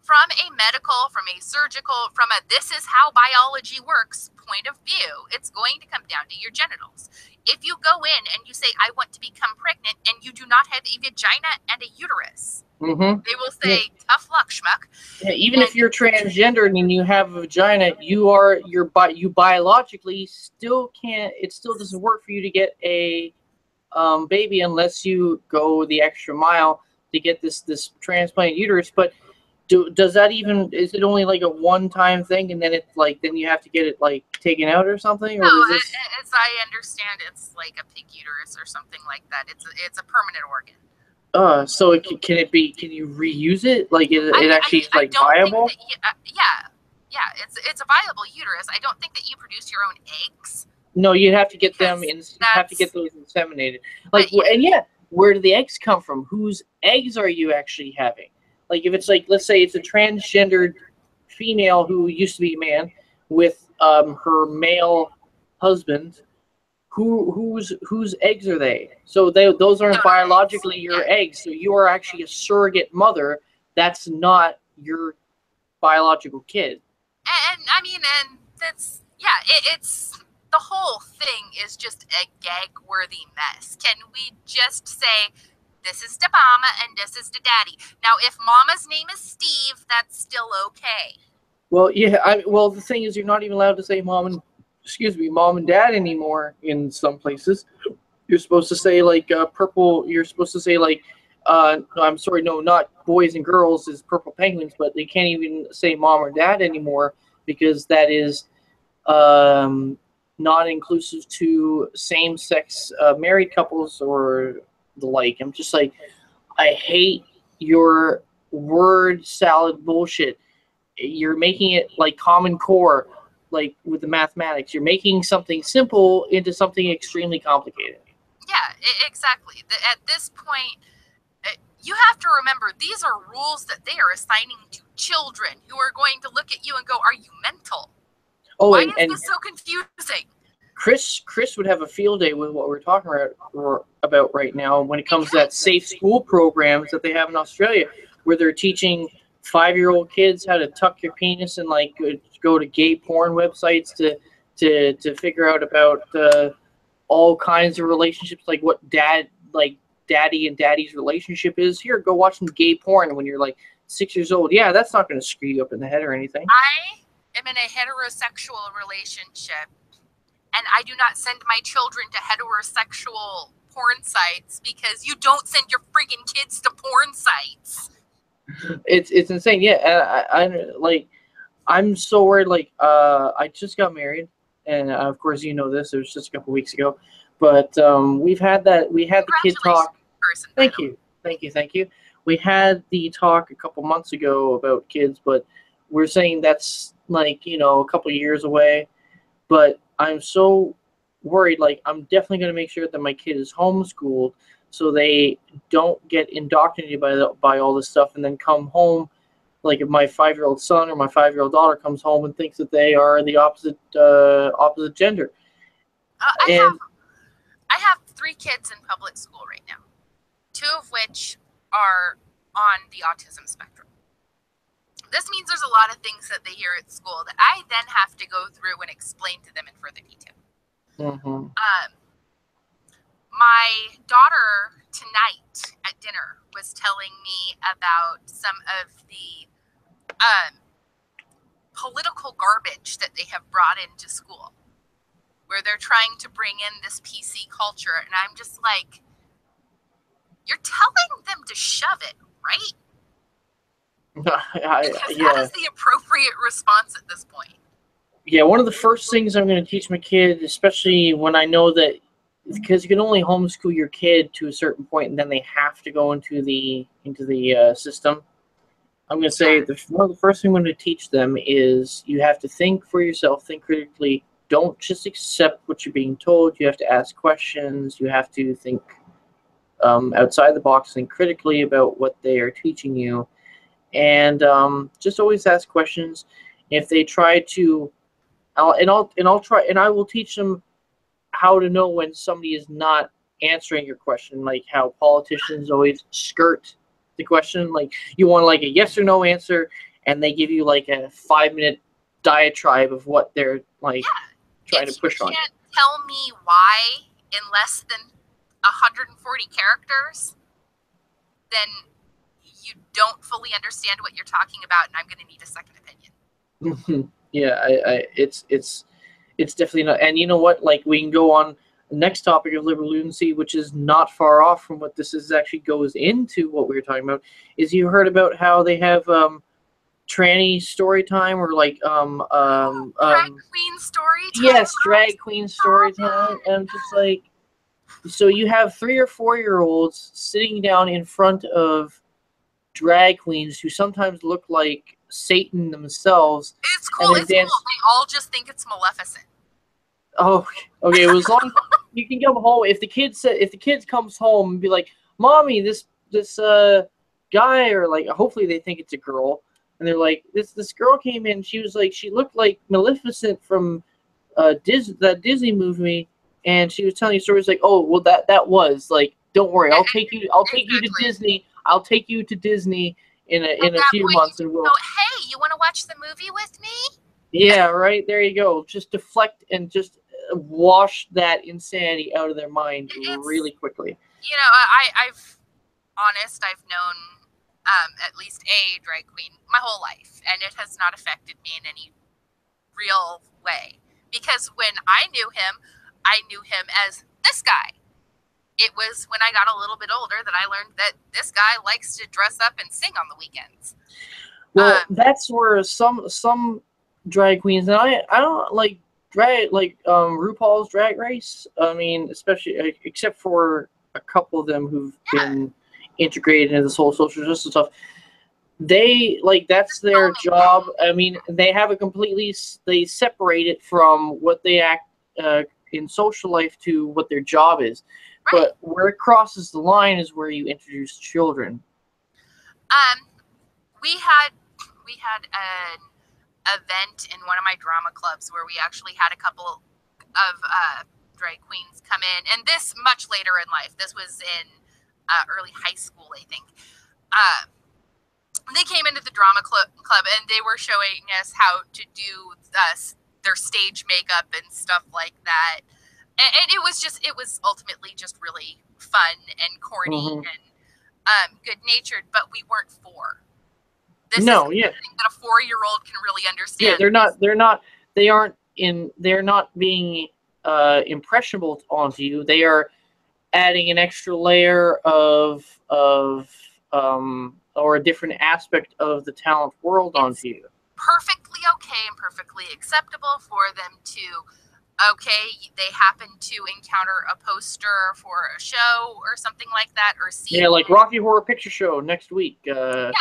B: from a medical, from a surgical, from a this is how biology works point of view, it's going to come down to your genitals. If you go in and you say, I want to become pregnant, and you do not have a vagina and a uterus, they will say, tough luck, schmuck.
A: Yeah, even if you're transgender and you have a vagina, you biologically still can't. It still doesn't work for you to get a baby unless you go the extra mile to get this transplanted uterus. But does that even? Is it only like a one-time thing, and then it's like then you have to get it like taken out or something? Or
B: no,
A: this...
B: as I understand, it's like a pig uterus or something like that. It's a permanent organ.
A: So can you reuse it? Like it actually is like viable?
B: It's a viable uterus. I don't think that you produce your own eggs.
A: No, you'd have to get them in. Have to get those inseminated. Like, and yeah, where do the eggs come from? Whose eggs are you actually having? Like, if it's like, let's say it's a transgendered female who used to be a man with her male husband. Whose eggs are they? So those aren't biologically your eggs. So you are actually a surrogate mother. That's not your biological kid.
B: And I mean, and that's it's the whole thing is just a gag-worthy mess. Can we just say this is the mama and this is the daddy? Now, if mama's name is Steve, that's still okay.
A: Well, yeah. Well, the thing is, you're not even allowed to say mom and dad anymore in some places. You're supposed to say like purple. You're supposed to say like, no, I'm sorry, no, not boys and girls is purple penguins, but they can't even say mom or dad anymore because that is not inclusive to same-sex married couples or the like. I'm just like, I hate your word salad bullshit. You're making it like Common Core. Like with the mathematics, you're making something simple into something extremely complicated.
B: Yeah, exactly. At this point, you have to remember these are rules that they are assigning to children who are going to look at you and go, "Are you mental? Why is this so confusing?"
A: Chris would have a field day with what we're talking about right now when it comes to that safe school programs that they have in Australia, where they're teaching 5-year-old kids how to tuck your penis and like go to gay porn websites to figure out about all kinds of relationships, like what daddy and daddy's relationship is. Here, go watch some gay porn when you're like 6 years old. Yeah, that's not going to screw you up in the head or anything.
B: I am in a heterosexual relationship, and I do not send my children to heterosexual porn sites because you don't send your friggin' kids to porn sites.
A: It's insane. Yeah, I'm so worried. Like, I just got married, and of course you know this. It was just a couple weeks ago, But we had the kid talk.
B: Person,
A: thank you. We had the talk a couple months ago about kids, but we're saying that's like, you know, a couple years away. But I'm so worried. Like, I'm definitely going to make sure that my kid is homeschooled so they don't get indoctrinated by all this stuff and then come home. Like, if my 5-year-old son or my 5-year-old daughter comes home and thinks that they are the opposite gender.
B: I have 3 kids in public school right now, 2 of which are on the autism spectrum. This means there's a lot of things that they hear at school that I then have to go through and explain to them in further detail.
A: Mm-hmm.
B: My daughter tonight at dinner was telling me about some of the political garbage that they have brought into school, where they're trying to bring in this PC culture, and I'm just like, you're telling them to shove it, right? Because that is the appropriate response at this point.
A: Yeah, one of the first things I'm going to teach my kid, especially when I know that, because you can only homeschool your kid to a certain point, and then they have to go into the system. I'm going to say one of the first things I'm going to teach them is you have to think for yourself, think critically. Don't just accept what you're being told. You have to ask questions. You have to think outside the box, think critically about what they are teaching you, and just always ask questions. If they try to, I will teach them how to know when somebody is not answering your question, like how politicians always skirt the question. Like, you want like a yes or no answer, and they give you like a 5-minute diatribe of what they're like trying to push on you.
B: If you can't tell me why in less than 140 characters, then you don't fully understand what you're talking about, and I'm going to need a second opinion.
A: Yeah, it's definitely not. And you know what? Like, we can go on the next topic of liberal lunacy, which is not far off from what this is actually goes into. What we were talking about is, you heard about how they have tranny story time, or like
B: drag queen story time.
A: Yes, drag queen story time. And I'm just like, so you have 3 or 4-year-olds sitting down in front of drag queens who sometimes look like Satan themselves.
B: It's cool. It's cool. They all just think it's Maleficent.
A: Oh, okay. As long as you can come home. If the kid comes home and be like, "Mommy, this guy," or like, hopefully they think it's a girl, and they're like, "This girl came in. She was like, she looked like Maleficent from that Disney movie, and she was telling you stories." Like, "Oh, well, that was like, don't worry, I'll take you to Disney. I'll take you to Disney in a few months, and we'll."
B: Hey, you want to watch the movie with me?
A: Yeah, right. There you go. Just deflect and just wash that insanity out of their mind really quickly.
B: You know, I've known at least a drag queen my whole life, and it has not affected me in any real way. Because when I knew him as this guy. It was when I got a little bit older that I learned that this guy likes to dress up and sing on the weekends.
A: Well, that's where some drag queens, and I don't like RuPaul's Drag Race. I mean, especially except for a couple of them who've been integrated into this whole social justice stuff. They that's their job. I mean, they have they separate it from what they act in social life to what their job is. Right. But where it crosses the line is where you introduce children.
B: We had an event in one of my drama clubs where we actually had a couple of drag queens come in, and this much later in life. This was in early high school, I think. They came into the drama club, and they were showing us how to do their stage makeup and stuff like that. And it was ultimately just really fun and corny and good-natured, but we weren't 4. This is something that a 4-year-old can really understand.
A: Yeah, they're not being impressionable onto you. They are adding an extra layer of or a different aspect of the talent world onto you.
B: Perfectly okay and perfectly acceptable for them to Okay, they happen to encounter a poster for a show or something like that, or see.
A: Yeah, like Rocky Horror Picture Show next week.
B: Yeah,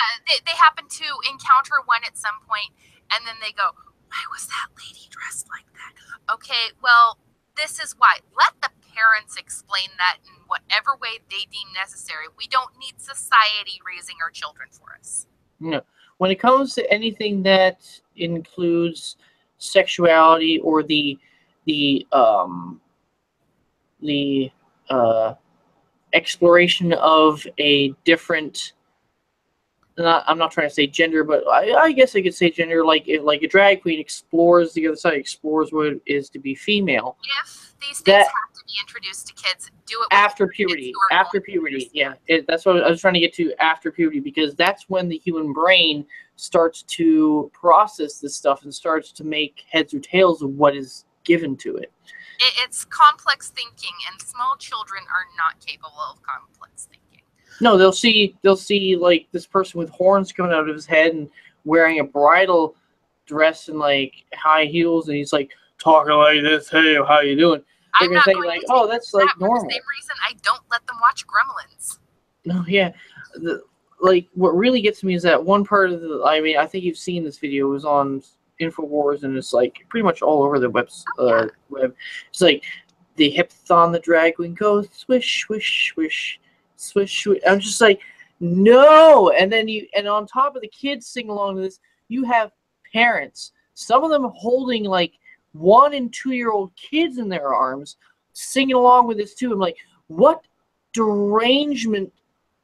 B: they happen to encounter one at some point, and then they go, "Why was that lady dressed like that?" Okay, well, this is why. Let the parents explain that in whatever way they deem necessary. We don't need society raising our children for us.
A: No. When it comes to anything that includes sexuality or the exploration of a different, I'm not trying to say gender, but I guess I could say gender, like a drag queen explores the other side, explores what it is to be female.
B: If these things have to be introduced to kids, do it
A: after puberty. After puberty, yeah. That's what I was trying to get to, after puberty, because that's when the human brain starts to process this stuff and starts to make heads or tails of what is given to it.
B: It's complex thinking, and small children are not capable of complex thinking.
A: No, they'll see like this person with horns coming out of his head and wearing a bridal dress and like high heels, and he's like talking like this. Hey, how you doing? They're gonna say like, oh, that's like normal.
B: For the same reason I don't let them watch Gremlins.
A: No, yeah. Like what really gets me is that one part of the. I mean, I think you've seen this video. It was on InfoWars, and it's like pretty much all over the web. It's like the hipathon, the drag queen goes swish, swish, swish, swish, swish. I'm just like, no. And then on top of the kids sing along to this, you have parents. Some of them holding like 1- and 2-year-old kids in their arms, singing along with this too. I'm like, what derangement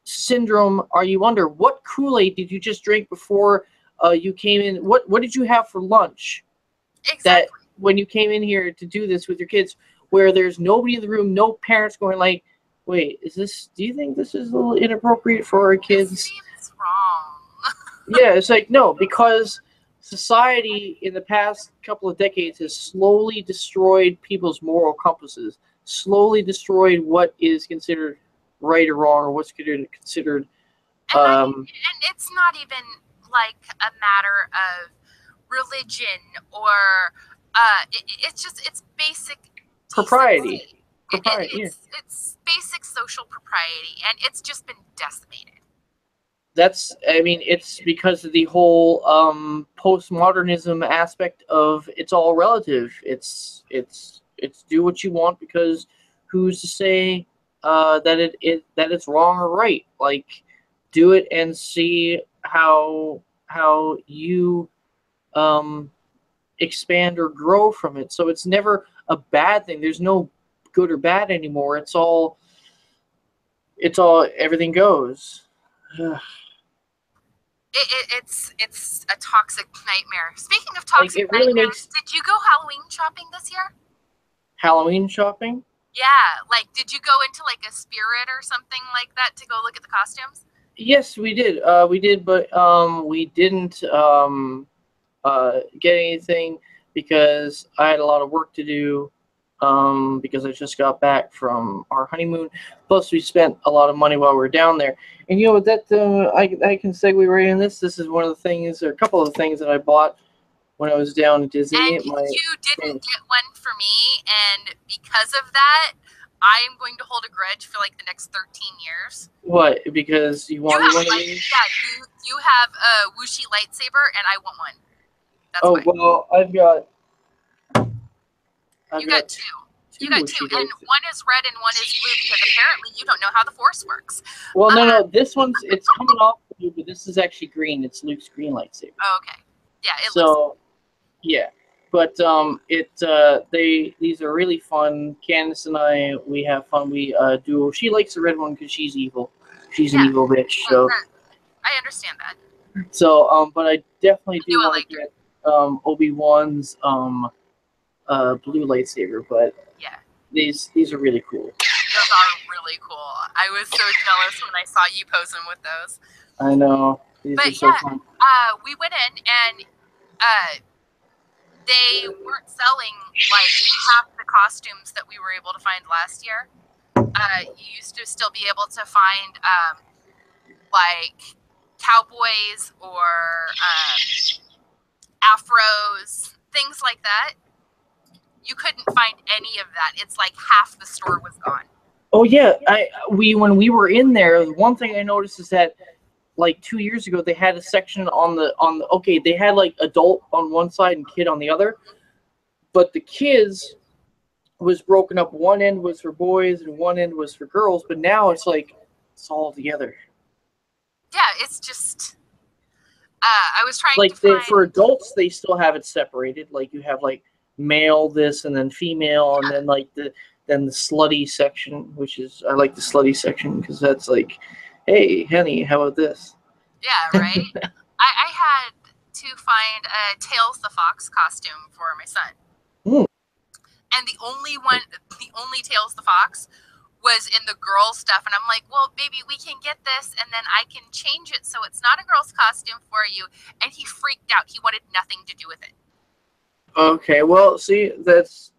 A: syndrome are you under? What Kool-Aid did you just drink before you came in? What did you have for lunch?
B: Exactly.
A: That when you came in here to do this with your kids, where there's nobody in the room, no parents going like, wait, do you think this is a little inappropriate for our kids?
B: This seems wrong.
A: Yeah, it's like, no, because society in the past couple of decades has slowly destroyed people's moral compasses, slowly destroyed what is considered right or wrong, or what's considered.
B: And it's not even like a matter of religion or it's basic
A: propriety.
B: It's basic social propriety, and it's just been decimated.
A: It's because of the whole postmodernism aspect of it's all relative. It's do what you want, because who's to say that it's wrong or right? Like, do it and see how you expand or grow from it. So it's never a bad thing. There's no good or bad anymore. It's all everything goes.
B: It's a toxic nightmare. Speaking of toxic nightmares, did you go Halloween shopping this year?
A: Halloween shopping?
B: Yeah, like, did you go into like a Spirit or something like that to go look at the costumes?
A: Yes, we did. But we didn't get anything because I had a lot of work to do. Because I just got back from our honeymoon. Plus, we spent a lot of money while we were down there. And you know that I can segue right in this. This is one of the things, or a couple of the things that I bought when I was down at Disney.
B: And you didn't get one for me, and because of that, I am going to hold a grudge for like the next 13 years.
A: What? Because you wanted one of these?
B: Yeah, you have a Wuxi lightsaber, and I want one. That's
A: why. Well, I've got
B: two. You got two, and one is red and one is blue, because apparently you don't know how the Force works.
A: Well, no, this it's coming off blue, but this is actually green. It's Luke's green lightsaber.
B: Oh, okay. Yeah,
A: yeah. But these are really fun. Candace and I, we have fun. We do. She likes the red one because she's evil. She's an evil bitch. So
B: I understand that.
A: So, but I definitely do want to get Obi-Wan's blue lightsaber. But
B: yeah,
A: these are really cool.
B: Those are really cool. I was so jealous when I saw you posing with those.
A: I know. These are so fun.
B: We went in and they weren't selling like half the costumes that we were able to find last year. You used to still be able to find like cowboys or afros, things like that. You couldn't find any of that. It's like half the store was gone.
A: Oh yeah, when we were in there, one thing I noticed is that like 2 years ago they had a section on the okay, they had like adult on one side and kid on the other, but the kids was broken up. One end was for boys and one end was for girls, but now it's like it's all together.
B: Yeah, it's just I was trying to find...
A: for adults they still have it separated. Like you have like male this and then female, and then like the slutty section, which is I like the slutty section because that's like, hey honey, how about this?
B: Yeah, right. I had to find a Tails the Fox costume for my son. And the only Tails the Fox was in the girl stuff, and I'm like, well, baby, we can get this, and then I can change it so it's not a girl's costume for you. And he freaked out. He wanted nothing to do with it.
A: Okay, well, see, that's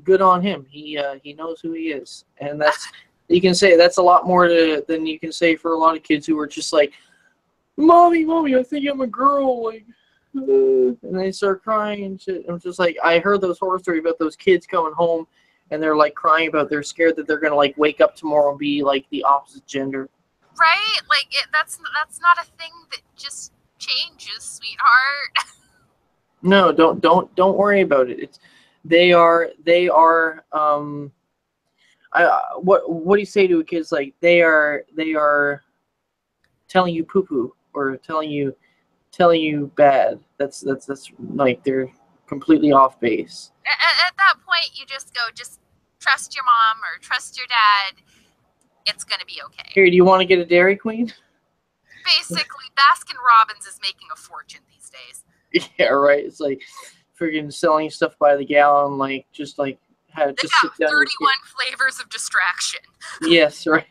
A: good on him. He knows who he is, and that's you can say that's a lot more than you can say for a lot of kids who are just like, mommy, I think I'm a girl, like. And they start crying and shit. I'm just like, I heard those horror stories about those kids coming home and they're like crying about they're scared that they're gonna like wake up tomorrow and be like the opposite gender.
B: Right? Like that's not a thing that just changes, sweetheart.
A: No, don't worry about it. It's they are what do you say to a kid's like they are telling you poo poo or telling you bad. That's like they're completely off base.
B: At that point, you just go, just trust your mom or trust your dad. It's gonna be okay.
A: Here, do you want to get a Dairy Queen?
B: Basically, Baskin Robbins is making a fortune these days.
A: Yeah, right. It's like freaking selling stuff by the gallon, like just like
B: They got 31 flavors of distraction.
A: Yes, right.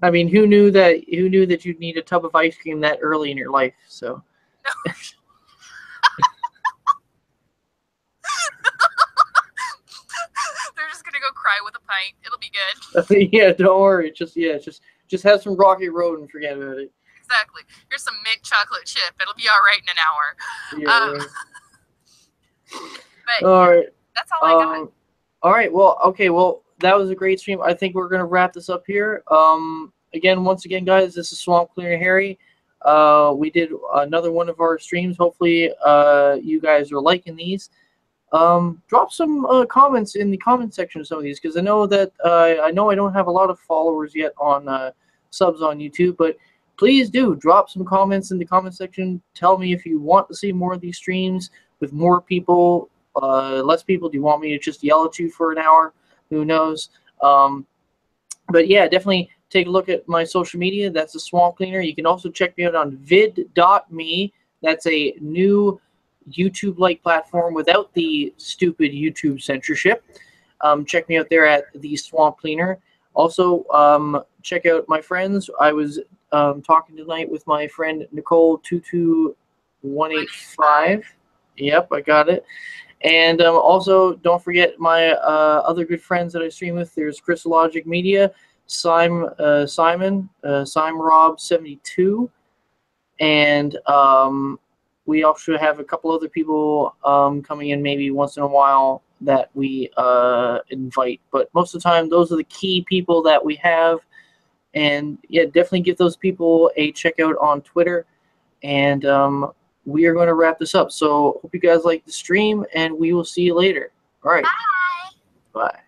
A: I mean, who knew that you'd need a tub of ice cream that early in your life? So. No.
B: They're just gonna go cry with a pint. It'll be good.
A: Yeah, don't worry. Just have some Rocky Road and forget about it.
B: Exactly. Here's some mint chocolate chip. It'll be all right in an hour.
A: Yeah.
B: But
A: all right.
B: That's all I got.
A: All right. Well, okay. Well, that was a great stream. I think we're gonna wrap this up here. Once again, guys, this is Swamp Cleaner Harry. We did another one of our streams. Hopefully, you guys are liking these. Drop some comments in the comment section of some of these, because I know that I don't have a lot of followers yet on subs on YouTube, but please do drop some comments in the comment section. Tell me if you want to see more of these streams with more people, less people. Do you want me to just yell at you for an hour? Who knows? But yeah, definitely take a look at my social media. That's the Swamp Cleaner. You can also check me out on vid.me. That's a new YouTube-like platform without the stupid YouTube censorship. Check me out there at the Swamp Cleaner. Also, check out my friends. I was talking tonight with my friend Nicole 22185. Yep, I got it. And also, don't forget my other good friends that I stream with. There's Crystallogic Media, Simon Rob72, and we also have a couple other people coming in maybe once in a while that we invite. But most of the time, those are the key people that we have. And yeah, definitely give those people a check out on Twitter. And we are going to wrap this up. So hope you guys like the stream, and we will see you later. All right.
B: Bye.
A: Bye.